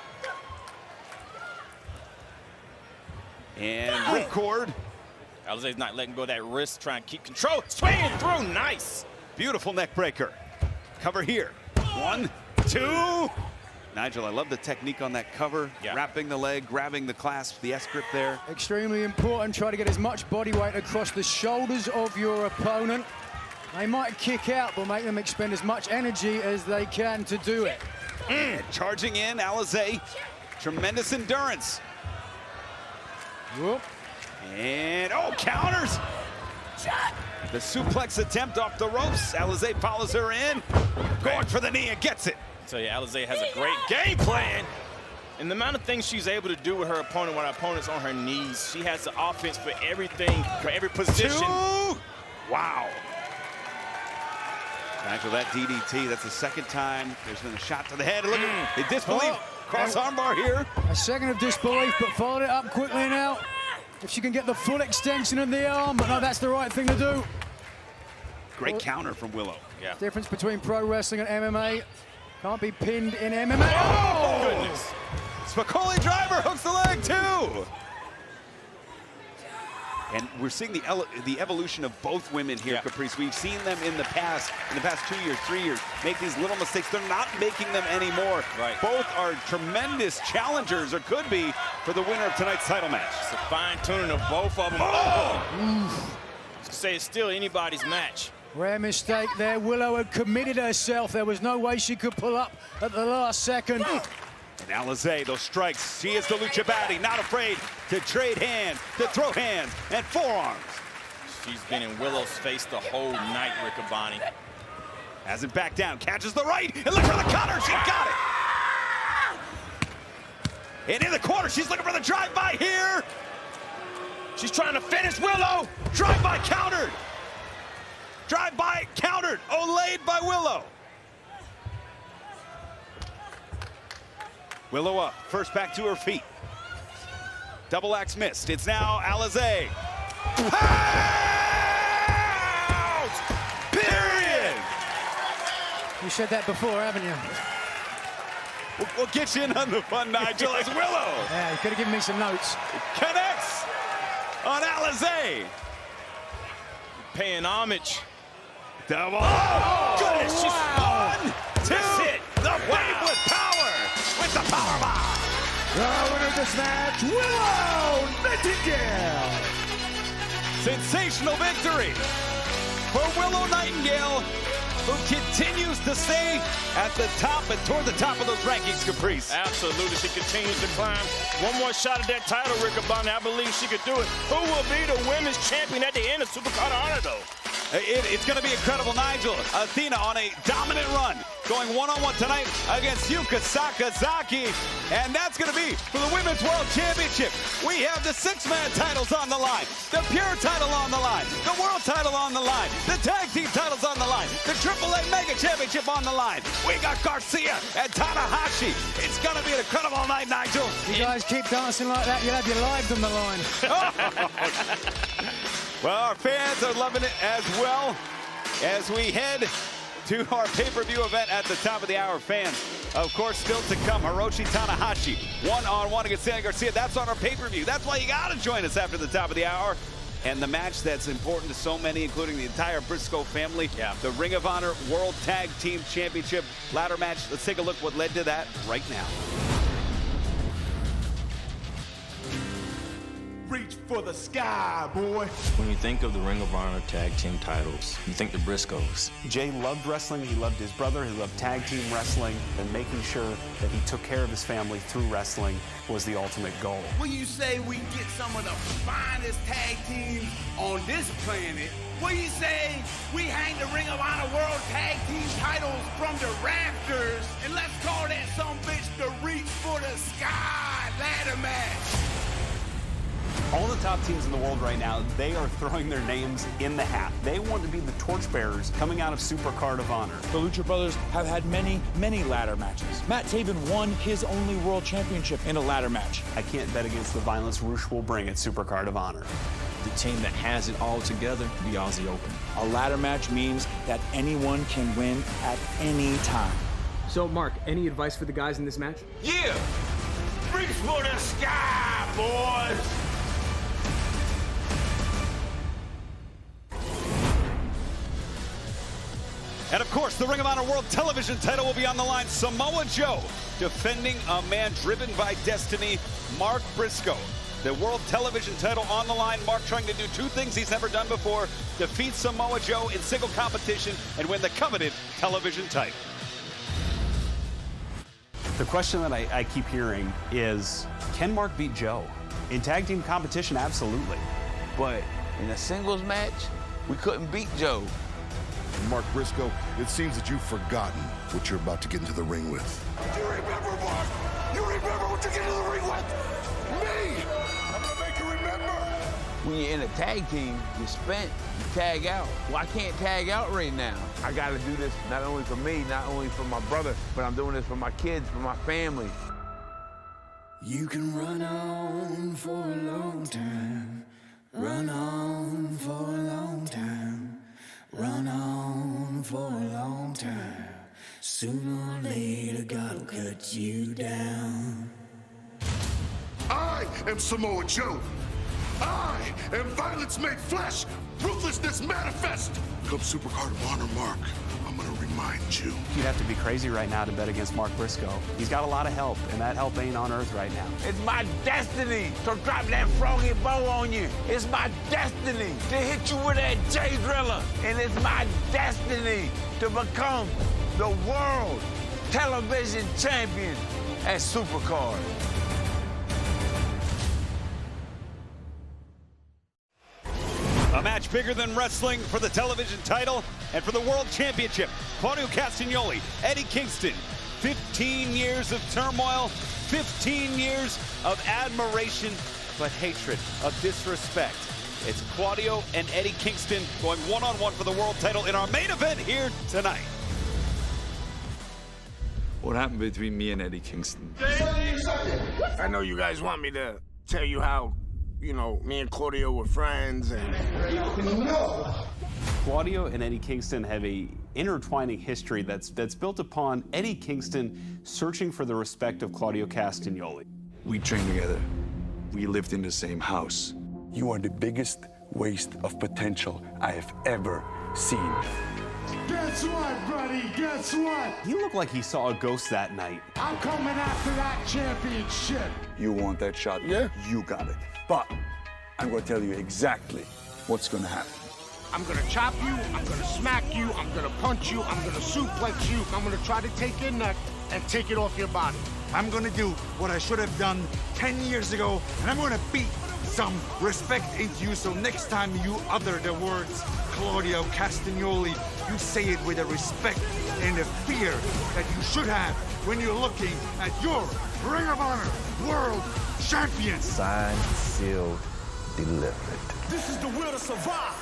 And ripcord. Alizé's not letting go of that wrist, trying to keep control. Swinging through, nice. Beautiful neck breaker. Cover here. 1, 2. Nigel, I love the technique on that cover. Yeah. Wrapping the leg, grabbing the clasp, the S-grip there. Extremely important. Try to get as much body weight across the shoulders of your opponent. They might kick out, but make them expend as much energy as they can to do it. And charging in, Alizé. Tremendous endurance. Whoop. And, oh, counters. The suplex attempt off the ropes. Alizé follows her in. Going for the knee and gets it. I tell you, Alizé has a great game plan. And the amount of things she's able to do with her opponent when her opponent's on her knees, she has the offense for everything, for every position. 2. Wow. Nigel, that DDT, that's the second time there's been a shot to the head. Look at the disbelief. Cross armbar here. A second of disbelief, but followed it up quickly now. If she can get the full extension of the arm, but no, that's the right thing to do. Great counter from Willow. Yeah. Difference between pro wrestling and MMA. Can't be pinned in MMA. Oh, goodness. Spicoli driver hooks the leg too. And we're seeing the evolution of both women here, Caprice. We've seen them in the past 2 years, 3 years, make these little mistakes. They're not making them anymore. Right. Both are tremendous challengers, or could be, for the winner of tonight's title match. It's a fine-tuning of both of them. Oh! Say it's still anybody's match. Rare mistake there. Willow had committed herself. There was no way she could pull up at the last second. And Alizé, those strikes, she is the Lucha Baddie, not afraid to trade hands, to throw hands, and forearms. She's been in Willow's face the whole night, Riccaboni. Hasn't backed down, catches the right, and look for the counter, she got it! And in the corner, she's looking for the drive-by here. She's trying to finish Willow. Drive-by countered. Drive-by countered, Olayed by Willow. Willow up, first back to her feet. Double axe missed. It's now Alizé. Out! Period! You said that before, haven't you? We'll get you in on the fun, Nigel, as Willow Yeah, you could have given me some notes. connects on Alizé. Paying homage. Double. Oh, goodness, she's wow. 1, 2. That's it. The wave with power. With the power bomb. The winner of this match, Willow Nightingale. Sensational victory for Willow Nightingale, who continues to stay at the top and toward the top of those rankings, Caprice. Absolutely, she continues to climb. One more shot at that title, Riccaboni. I believe she could do it. Who will be the women's champion at the end of Supercard of Honor, though? It's going to be incredible. Nigel, Athena on a dominant run, going one-on-one tonight against Yuka Sakazaki. And that's going to be for the Women's World Championship. We have the 6-man titles on the line, the Pure title on the line, the World title on the line, the Tag Team titles on the line, the AAA Mega Championship on the line. We got Garcia and Tanahashi. It's going to be an incredible night, Nigel. You guys keep dancing like that, you'll have your lives on the line. Well, our fans are loving it as well as we head to our pay-per-view event at the top of the hour. Fans, of course, still to come. Hiroshi Tanahashi, one-on-one against Sandy Garcia. That's on our pay-per-view. That's why you got to join us after the top of the hour. And the match that's important to so many, including the entire Briscoe family, the Ring of Honor World Tag Team Championship ladder match. Let's take a look what led to that right now. Reach for the sky, boy. When you think of the Ring of Honor tag team titles, you think the Briscoes. Jay loved wrestling, he loved his brother, he loved tag team wrestling, and making sure that he took care of his family through wrestling was the ultimate goal. When you say we get some of the finest tag teams on this planet, when you say we hang the Ring of Honor World Tag Team titles from the rafters, and let's call that some bitch the Reach for the Sky ladder match. All the top teams in the world right now, they are throwing their names in the hat. They want to be the torchbearers coming out of Supercard of Honor. The Lucha Brothers have had many, many ladder matches. Matt Taven won his only world championship in a ladder match. I can't bet against the violence Roosh will bring at Supercard of Honor. The team that has it all together, the Aussie Open. A ladder match means that anyone can win at any time. So, Mark, any advice for the guys in this match? Yeah! Reach for the sky, boys! And of course, the Ring of Honor World Television title will be on the line. Samoa Joe defending a man driven by destiny, Mark Briscoe. The World Television title on the line. Mark trying to do two things he's never done before: defeat Samoa Joe in single competition and win the coveted television title. The question that I keep hearing is, can Mark beat Joe? In tag team competition, absolutely. But in a singles match, we couldn't beat Joe. Mark Briscoe, it seems that you've forgotten what you're about to get into the ring with. You remember, Mark? You remember what you get into the ring with? Me! I'm gonna make you remember. When you're in a tag team, you spent, you tag out. Well, I can't tag out right now. I gotta do this not only for me, not only for my brother, but I'm doing this for my kids, for my family. You can run on for a long time. Run on for a long time. Run on for a long time. Sooner or later, God will cut you down. I am Samoa Joe. I am violence made flesh, ruthlessness manifest. Come Supercard of Honor, Mark, I'm gonna remind you. You'd have to be crazy right now to bet against Mark Briscoe. He's got a lot of help, and that help ain't on earth right now. It's my destiny to drop that froggy bow on you. It's my destiny to hit you with that J-Driller. And it's my destiny to become the World Television Champion at Supercard. A match bigger than wrestling for the television title and for the World Championship. Claudio Castagnoli, Eddie Kingston. 15 years of turmoil, 15 years of admiration, but hatred, of disrespect. It's Claudio and Eddie Kingston going one-on-one for the world title in our main event here tonight. What happened between me and Eddie Kingston? I know you guys want me to tell you how, you know, me and Claudio were friends and... Claudio and Eddie Kingston have a intertwining history that's built upon Eddie Kingston searching for the respect of Claudio Castagnoli. We trained together. We lived in the same house. You are the biggest waste of potential I have ever seen. Guess what, buddy? Guess what? He looked like he saw a ghost that night. I'm coming after that championship. You want that shot? Yeah. You got it. But I'm going to tell you exactly what's going to happen. I'm gonna chop you, I'm gonna smack you, I'm gonna punch you, I'm gonna suplex you, I'm gonna try to take your neck and take it off your body. I'm gonna do what I should have done 10 years ago, and I'm gonna beat some respect into you, so next time you utter the words Claudio Castagnoli, you say it with the respect and the fear that you should have when you're looking at your Ring of Honor World Champion. Signed, sealed, delivered. This is the will to survive.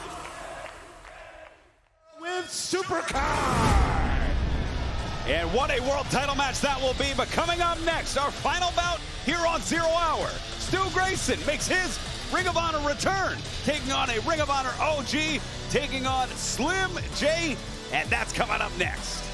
With Supercard. And what a world title match that will be. But coming up next, our final bout here on 0 Hour. Stu Grayson makes his Ring of Honor return, taking on a Ring of Honor OG, taking on Slim J, and that's coming up next.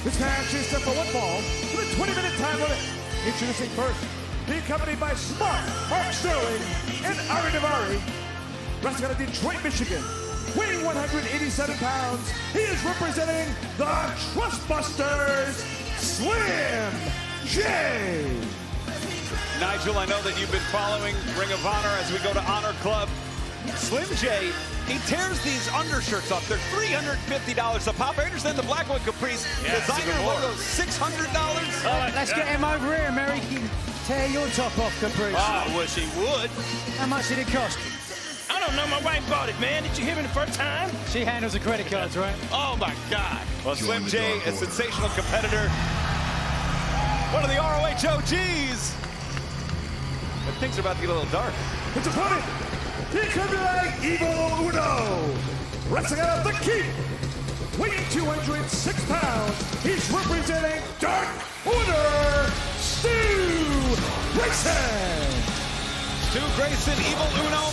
This match is set for one fall with a 20-minute time limit. Introducing first, being accompanied by Smart, Mark Sterling, and Ari Navari. Wrestling out of Detroit, Michigan. Weighing 187 pounds, he is representing the Trustbusters, Slim J. Nigel, I know that you've been following Ring of Honor as we go to Honor Club. Slim J, he tears these undershirts off. They're $350 a pop. I understand the black one Caprice. Designer logos, $600. Let's get him over here, Mary. He can tear your top off, Caprice. Oh, I wish he would. How much did it cost? I don't know. My wife bought it, man. Did you hear me the first time? She handles the credit cards, right? Oh, my God. Well, Slim J, a sensational competitor. One of the ROH OGs. But things are about to get a little dark. It's opponent. Here comes like Evil Uno. Wrestling out of the Keep. Weighing 206 pounds. He's representing Dark Order, Stu Grayson. Stu Grayson, Evil Uno.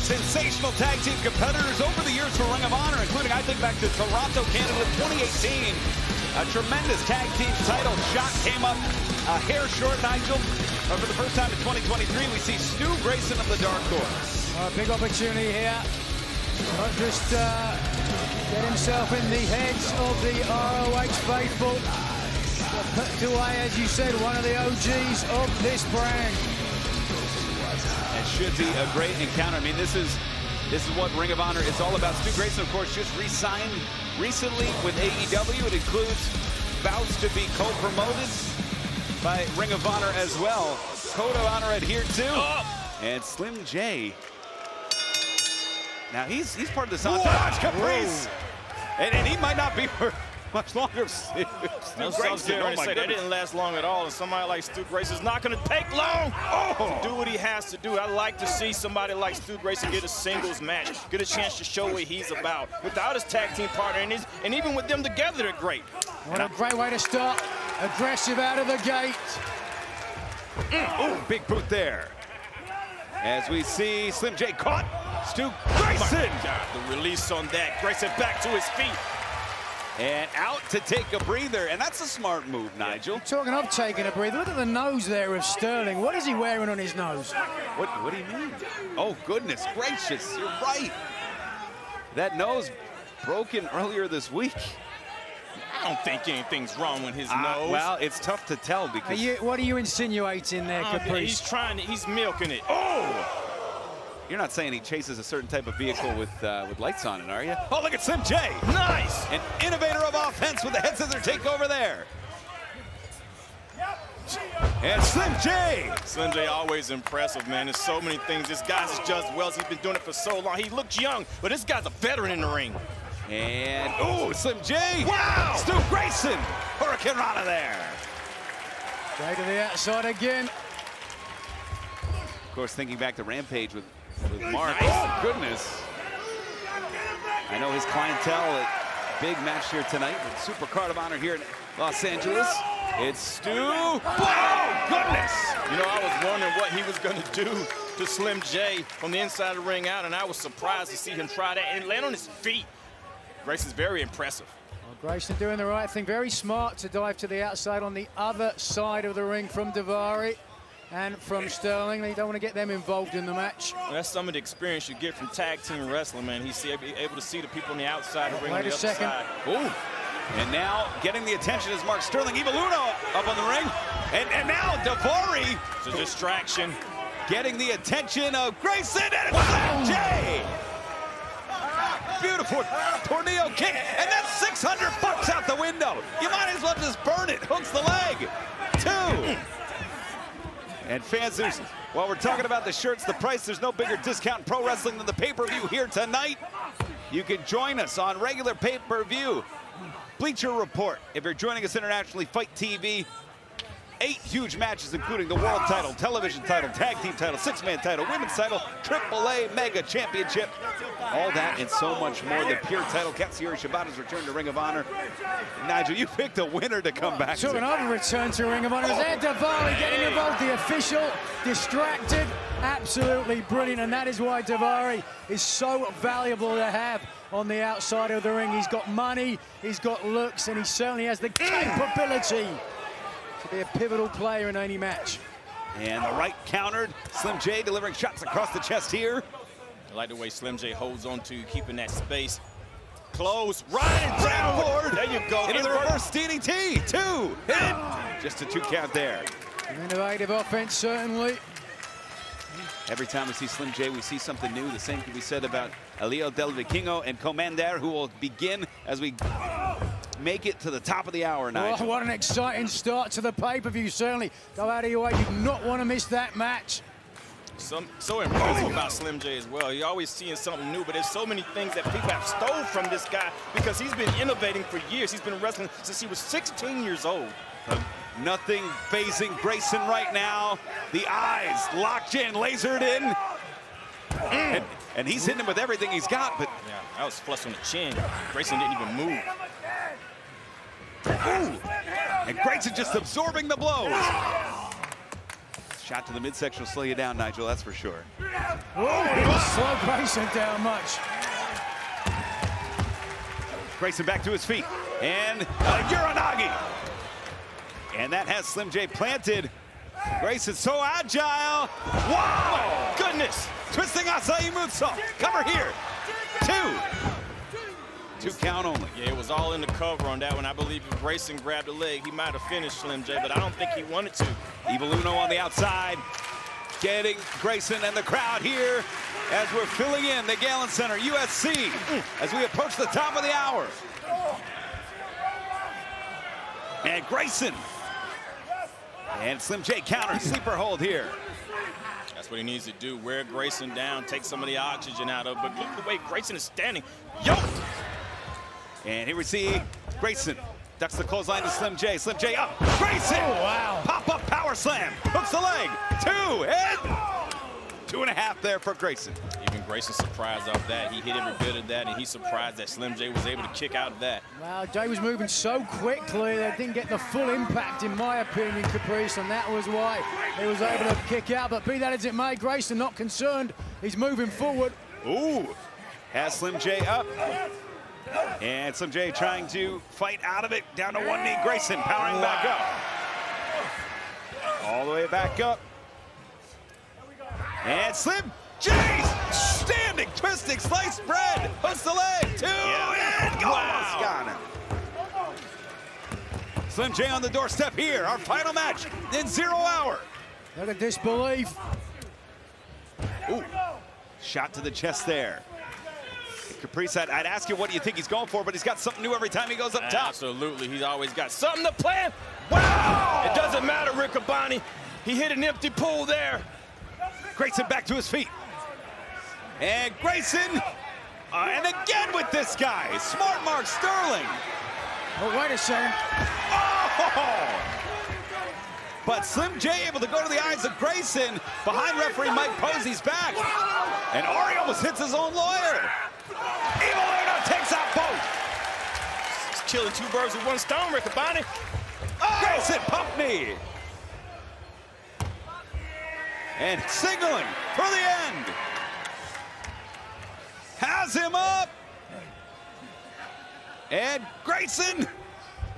Sensational tag team competitors over the years for Ring of Honor, including, I think, back to Toronto, Canada, 2018. A tremendous tag team title shot came up a hair short, Nigel. But for the first time in 2023, we see Stu Grayson of the Dark Horse. Big opportunity here. Not just get himself in the heads of the ROH faithful. Put away, as you said, one of the OGs of this brand. It should be a great encounter. I mean, this is what Ring of Honor is all about. Stu Grayson, of course, just re-signed recently with AEW. It includes bouts to be co-promoted by Ring of Honor as well. Code of Honor adhered to. And Slim J. Now he's part of the Entourage Caprice. And he might not be for much longer. Stu Grayson, oh my that didn't last long at all. And somebody like Stu Grayson's not going to take long to do what he has to do. I like to see somebody like Stu Grayson get a singles match, get a chance to show what he's about. Without his tag team partner, and even with them together, they're great. What a great way to start. Aggressive out of the gate. Oh, big boot there. As we see Slim J caught. Stu Grayson. Oh God, the release on that. Grayson back to his feet. And out to take a breather, and that's a smart move, Nigel. Talking of taking a breather, look at the nose there of Sterling. What is he wearing on his nose? What do you mean? Oh, goodness gracious, you're right. That nose broken earlier this week. I don't think anything's wrong with his nose. Well, it's tough to tell because... What are you insinuating there, Caprice? He's milking it. Oh! You're not saying he chases a certain type of vehicle with lights on it, are you? Oh, look at Slim J. Nice! An innovator of offense with the head scissor takeover there. And Slim J. Slim J always impressive, man. There's so many things this guy's just well. He's been doing it for so long. He looks young, but this guy's a veteran in the ring. And, oh, Slim J. Wow! Stu Grayson. Hurricane Rana there. Go to the outside again. Of course, thinking back to Rampage with Mark. Nice. Oh, goodness. I know his clientele, a big match here tonight with Supercard of Honor here in Los Angeles. It's Stu. Oh, goodness. You know, I was wondering what he was going to do to Slim J from the inside of the ring out, and I was surprised to see him try that and land on his feet. Grayson's very impressive. Well, Grayson doing the right thing. Very smart to dive to the outside on the other side of the ring from Daivari and from Sterling. They don't want to get them involved in the match. Well, that's some of the experience you get from tag team wrestling, man. He's able to see the people on the outside of the ring on the other side. Ooh. And now getting the attention is Mark Sterling. Evil Uno up on the ring. And now Daivari. It's a distraction. Getting the attention of Grayson and Slim J. Beautiful tornado kick. And that's $600 out the window. You might as well just burn it. Hooks the leg. 2. And fans, while we're talking about the shirts, the price, there's no bigger discount in pro wrestling than the pay-per-view here tonight. You can join us on regular pay-per-view. Bleacher Report, if you're joining us internationally, Fight TV. 8 huge matches, including the world title, television title, tag team title, 6-man title, women's title, AAA Mega Championship. All that and so much more. The Pure title, Katsuyori Shibata's return to Ring of Honor. Nigel, you picked a winner to come back to. Another return to Ring of Honor. Is there Daivari getting involved? The official distracted. Absolutely brilliant, and that is why Daivari is so valuable to have on the outside of the ring. He's got money, he's got looks, and he certainly has the capability to be a pivotal player in any match. And the right countered. Slim J delivering shots across the chest here. I like the way Slim J holds on to keeping that space. Close, right downward. There you go. Into the reverse DDT. 2. Hit. Just a 2 count there. Innovative offense, certainly. Every time we see Slim J, we see something new. The same can be said about Elio Del Vikingo and Commander, who will begin as we make it to the top of the hour, Nigel. Oh, what an exciting start to the pay-per-view, certainly. Go out of your way. You do not want to miss that match. So impressive about Slim J as well. You're always seeing something new, but there's so many things that people have stole from this guy because he's been innovating for years. He's been wrestling since he was 16 years old. Nothing phasing Grayson right now. The eyes locked in, lasered in. And he's hitting him with everything he's got, but... Yeah, that was flush on the chin. Grayson didn't even move. Ooh. And Grayson just absorbing the blows. Shot to the midsection will slow you down, Nigel, that's for sure. Oh, slow Grayson down much. Grayson back to his feet. And Uranagi. And that has Slim J planted. Grayson so agile. Wow! Goodness! Twisting Asai Muso. Cover here. 2 count only. Yeah, it was all in the cover on that one. I believe if Grayson grabbed the leg, he might have finished Slim J, but I don't think he wanted to. Evil Uno on the outside. Getting Grayson and the crowd here as we're filling in the Galen Center, USC, as we approach the top of the hour. And Grayson. And Slim J counter, sleeper hold here. That's what he needs to do, wear Grayson down, take some of the oxygen out of, but look the way Grayson is standing. Yo! And here we see Grayson. Ducks the clothesline to Slim J. Slim J up. Grayson! Oh, wow. Pop-up power slam. Hooks the leg. 2 and 2.5 there for Grayson. Even Grayson surprised off that. He hit every bit of that, and he's surprised that Slim J was able to kick out of that. Well, Jay was moving so quickly, they didn't get the full impact, in my opinion, Caprice, and that was why he was able to kick out. But be that as it may, Grayson not concerned. He's moving forward. Ooh, has Slim J up. And Slim J trying to fight out of it. Down to one knee. Grayson powering back up. All the way back up. And Slim J standing, twisting, sliced bread. Hooks the leg. 2 and almost got him. Slim J on the doorstep here. Our final match in 0 hour. Look at disbelief. Ooh, shot to the chest there. Caprice, I'd ask you what do you think he's going for, but he's got something new every time he goes up top. Absolutely, he's always got something to plan. Wow! It doesn't matter, Riccaboni. He hit an empty pool there. Grayson back to his feet. And Grayson, and again with this guy, Smart Mark Sterling. Oh, wait a second. Oh! But Slim J able to go to the eyes of Grayson behind referee Mike Posey's back. And Ari almost hits his own lawyer. Evil Uno takes out both. He's killing 2 birds with 1 stone, Riccaboni. Oh! Grayson pump knee. And signaling for the end. Has him up. And Grayson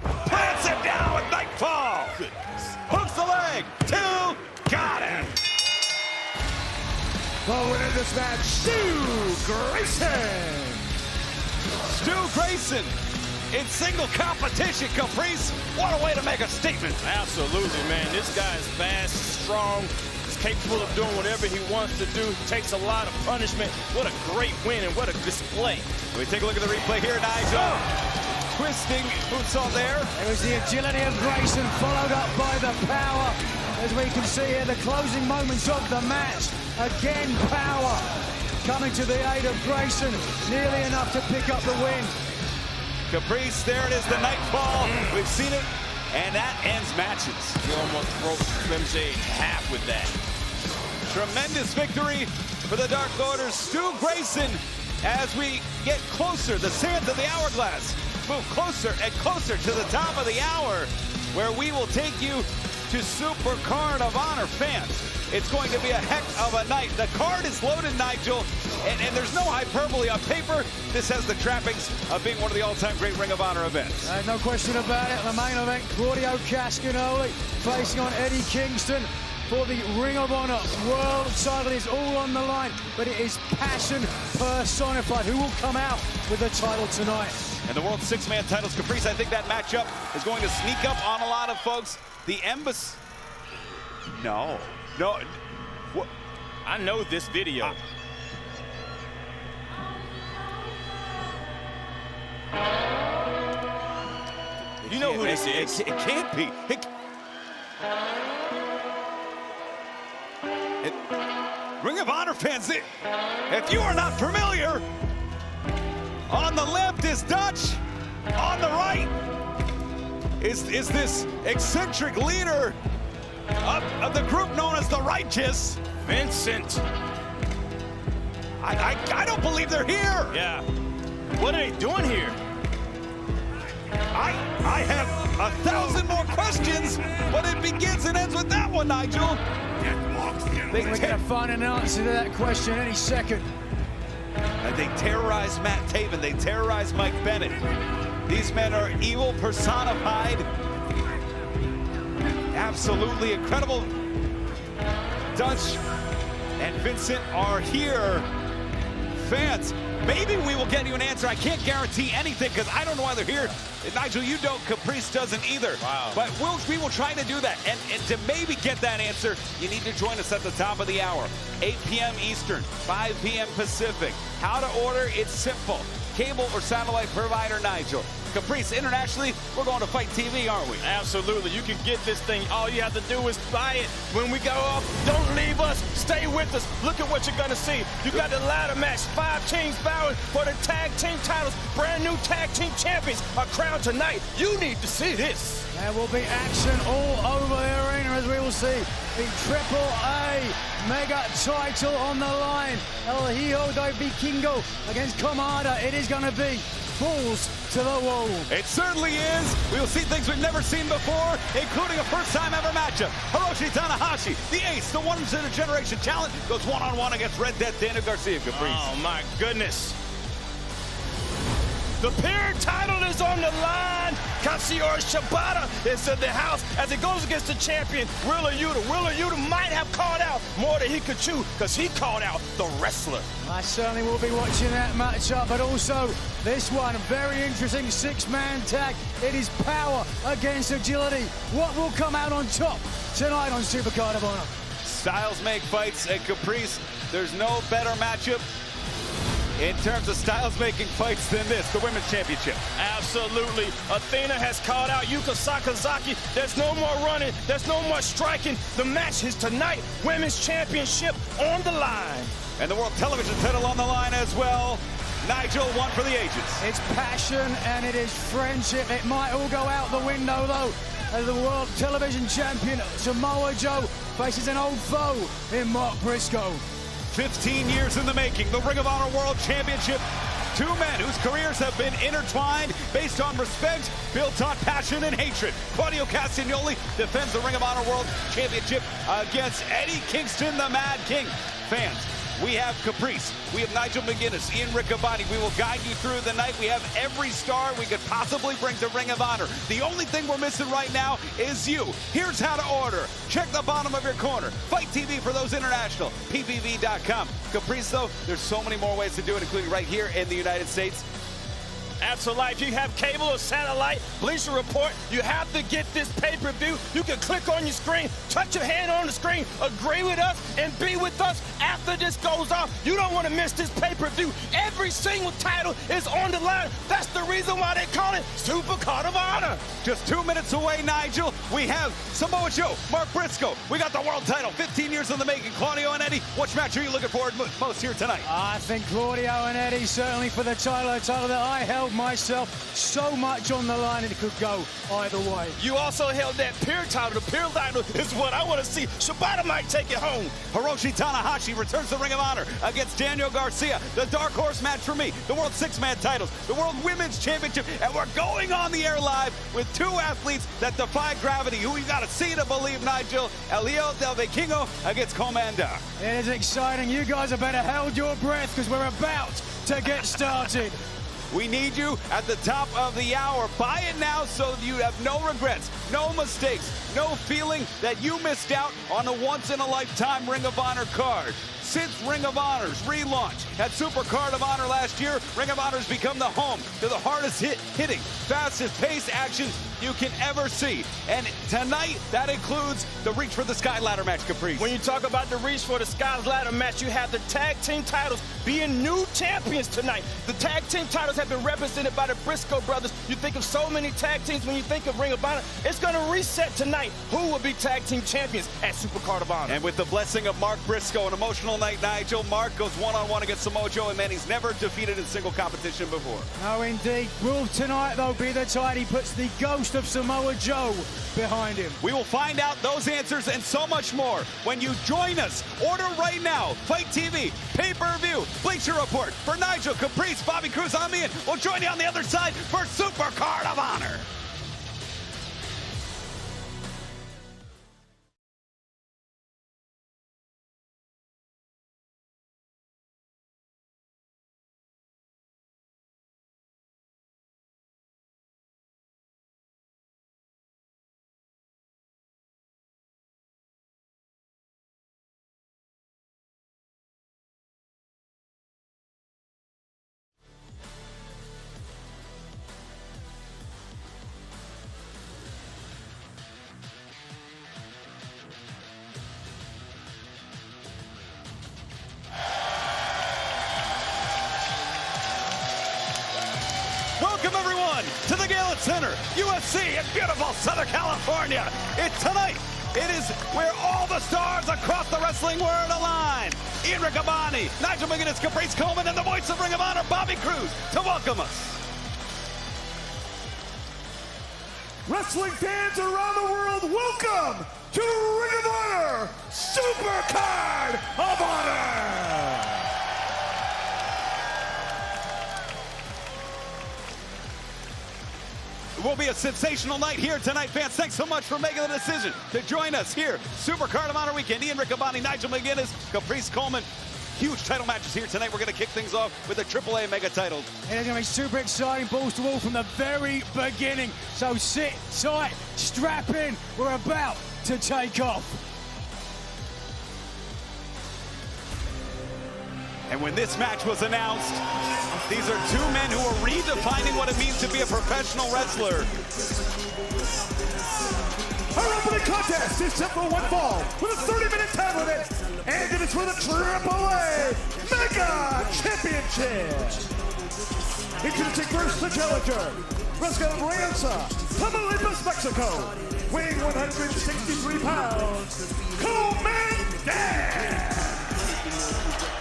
plants him down with Nightfall. Goodness. Hooks the leg. 2. Got him. The winner of this match, Stu Grayson. Stu Grayson in single competition, Caprice. What a way to make a statement. Absolutely, man. This guy is fast, strong. He's capable of doing whatever he wants to do. Takes a lot of punishment. What a great win and what a display. We take a look at the replay here, Nigel. Twisting boots on there. It was the agility of Grayson followed up by the power. As we can see here, the closing moments of the match. Again, power coming to the aid of Grayson. Nearly enough to pick up the win. Caprice, there it is, the Nightfall. We've seen it, and that ends matches. He almost broke Slim J in half with that. Tremendous victory for the Dark Order's Stu Grayson as we get closer, the sands of the hourglass move closer and closer to the top of the hour, where we will take you to Supercard of Honor. Fans, it's going to be a heck of a night. The card is loaded, Nigel, and there's no hyperbole on paper. This has the trappings of being one of the all-time great Ring of Honor events. No question about it. The main event, Claudio Cascanoli facing on Eddie Kingston for the Ring of Honor World title. Is all on the line, but it is passion personified. Who will come out with the title tonight? And the World 6-man titles, Caprice, I think that matchup is going to sneak up on a lot of folks. The Embassy. No. What? I know this video. You know who this is. It can't be. Ring of Honor fans, if you are not familiar, on the left is Dutch, on the right is this eccentric leader of the group known as the Righteous, Vincent. I don't believe they're here. Yeah. What are they doing here? I have 1,000 more questions, but it begins and ends with that one, Nigel. We're going to find an answer to that question any second. They terrorize Matt Taven. They terrorize Mike Bennett. These men are evil personified. Absolutely incredible Dunch and Vincent are here. Fans, maybe we will get you an answer. I can't guarantee anything because I don't know why they're here. Nigel, you don't. Caprice doesn't either. Wow. But we will try to do that. And to maybe get that answer, you need to join us at the top of the hour. 8 p.m. Eastern, 5 p.m. Pacific. How to order, it's simple. Cable or satellite provider, Nigel. Caprice, internationally, we're going to Fight TV, aren't we? Absolutely. You can get this thing. All you have to do is buy it. When we go up, don't leave us. Stay with us. Look at what you're going to see. You got the ladder match. 5 teams battling for the tag team titles. Brand new tag team champions are crowned tonight. You need to see this. There will be action all over the arena as we will see the AAA mega title on the line. El Hijo de Vikingo against Komada. It is going to be balls to the wall. It certainly is. We will see things we've never seen before, including a first-time ever matchup. Hiroshi Tanahashi, the ace, the once-in-a-generation talent, goes one-on-one against Red Death Daniel Garcia. Caprice. Oh, my goodness. The Pure title is on the line. Katsuyori Shibata is in the house as it goes against the champion, Wheeler Yuta. Wheeler Yuta might have called out more than he could chew because he called out the wrestler. I certainly will be watching that matchup, but also this one, a very interesting 6-man tag. It is power against agility. What will come out on top tonight on Supercard of Honor? Styles make fights at Caprice. There's no better matchup in terms of styles making fights than this, the Women's Championship. Absolutely. Athena has called out Yuka Sakazaki. There's no more running. There's no more striking. The match is tonight. Women's Championship on the line. And the World Television title on the line as well. Nigel, one for the ages. It's passion and it is friendship. It might all go out the window, though, as the World Television Champion Samoa Joe faces an old foe in Mark Briscoe. 15 years in the making, the Ring of Honor World Championship. 2 men whose careers have been intertwined based on respect, built on passion and hatred. Claudio Castagnoli defends the Ring of Honor World Championship against Eddie Kingston, the Mad King. Fans, we have Caprice, we have Nigel McGuinness, Ian Riccaboni. We will guide you through the night. We have every star we could possibly bring to Ring of Honor. The only thing we're missing right now is you. Here's how to order. Check the bottom of your corner. Fight TV for those international. PPV.com. Caprice, though, there's so many more ways to do it, including right here in the United States. Absolutely. If you have cable or satellite, Bleacher Report, you have to get this pay-per-view. You can click on your screen, touch your hand on the screen, agree with us, and be with us after this goes off. You don't want to miss this pay-per-view. Every single title is on the line. That's the reason why they call it Supercard of Honor. Just 2 minutes away, Nigel. We have Samoa Joe, Mark Briscoe. We got the world title, 15 years in the making. Claudio and Eddie, which match are you looking forward most here tonight? I think Claudio and Eddie, certainly for the title that I held myself. So much on the line, and it could go either way. You also held that Pure title. The Pure title is what I want to see. Shibata might take it home. Hiroshi Tanahashi returns to the Ring of Honor against Daniel Garcia. The dark horse match for me. The World 6-Man titles. The World Women's Championship. And we're going on the air live with 2 athletes that defy gravity. Who you got to see to believe, Nigel. El Hijo del Vikingo against Commander. It is exciting. You guys have better hold your breath because we're about to get started. We need you at the top of the hour. Buy it now so you have no regrets, no mistakes, no feeling that you missed out on a once-in-a-lifetime Ring of Honor card. Since Ring of Honor's relaunch at Supercard of Honor last year, Ring of Honor's become the home to the hardest hitting, fastest paced action you can ever see. And tonight, that includes the Reach for the Sky Ladder match, Caprice. When you talk about the Reach for the Sky Ladder match, you have the tag team titles being new champions tonight. The tag team titles have been represented by the Briscoe brothers. You think of so many tag teams when you think of Ring of Honor. It's going to reset tonight. Who will be tag team champions at Supercard of Honor? And with the blessing of Mark Briscoe, an emotional night, Nigel, Mark goes one-on-one against Samoa Joe, and man, he's never defeated in single competition before. No, indeed. Will tonight, though, be the time he puts the ghost of Samoa Joe behind him? We will find out those answers and so much more when you join us. Order right now. Fight TV, pay-per-view, Bleacher Report. For Nigel, Caprice, Bobby Cruz, I'm Ian. We'll join you on the other side for Supercard of Honor. one to the Galen Center, USC in beautiful Southern California. Tonight, it is where all the stars across the wrestling world align. Ian Riccaboni, Nigel McGuinness, Caprice Coleman, and the voice of Ring of Honor, Bobby Cruz, to welcome us. Wrestling fans around the world, welcome to Ring of Honor Supercard of Honor! It will be a sensational night here tonight, fans. Thanks so much for making the decision to join us here. Supercard of Honor weekend. Ian Riccaboni, Nigel McGuinness, Caprice Coleman. Huge title matches here tonight. We're going to kick things off with the AAA mega titles. And it's going to be super exciting, balls to wall from the very beginning. So sit tight, strap in. We're about to take off. And when this match was announced, these are two men who are redefining what it means to be a professional wrestler. Our opening contest is set for one fall with a 30-minute time limit, and it is for the AAA Mega Championship. Introducing first the challenger, wrestler from Ranza, Tamaulipas, Mexico, weighing 163 pounds, Commander.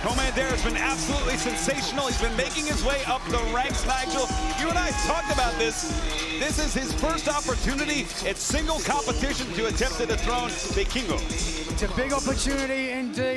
Commander has been absolutely sensational. He's been making his way up the ranks, Nigel. You and I talked about this. This is his first opportunity at single competition to attempt to dethrone Vikingo. It's a big opportunity indeed.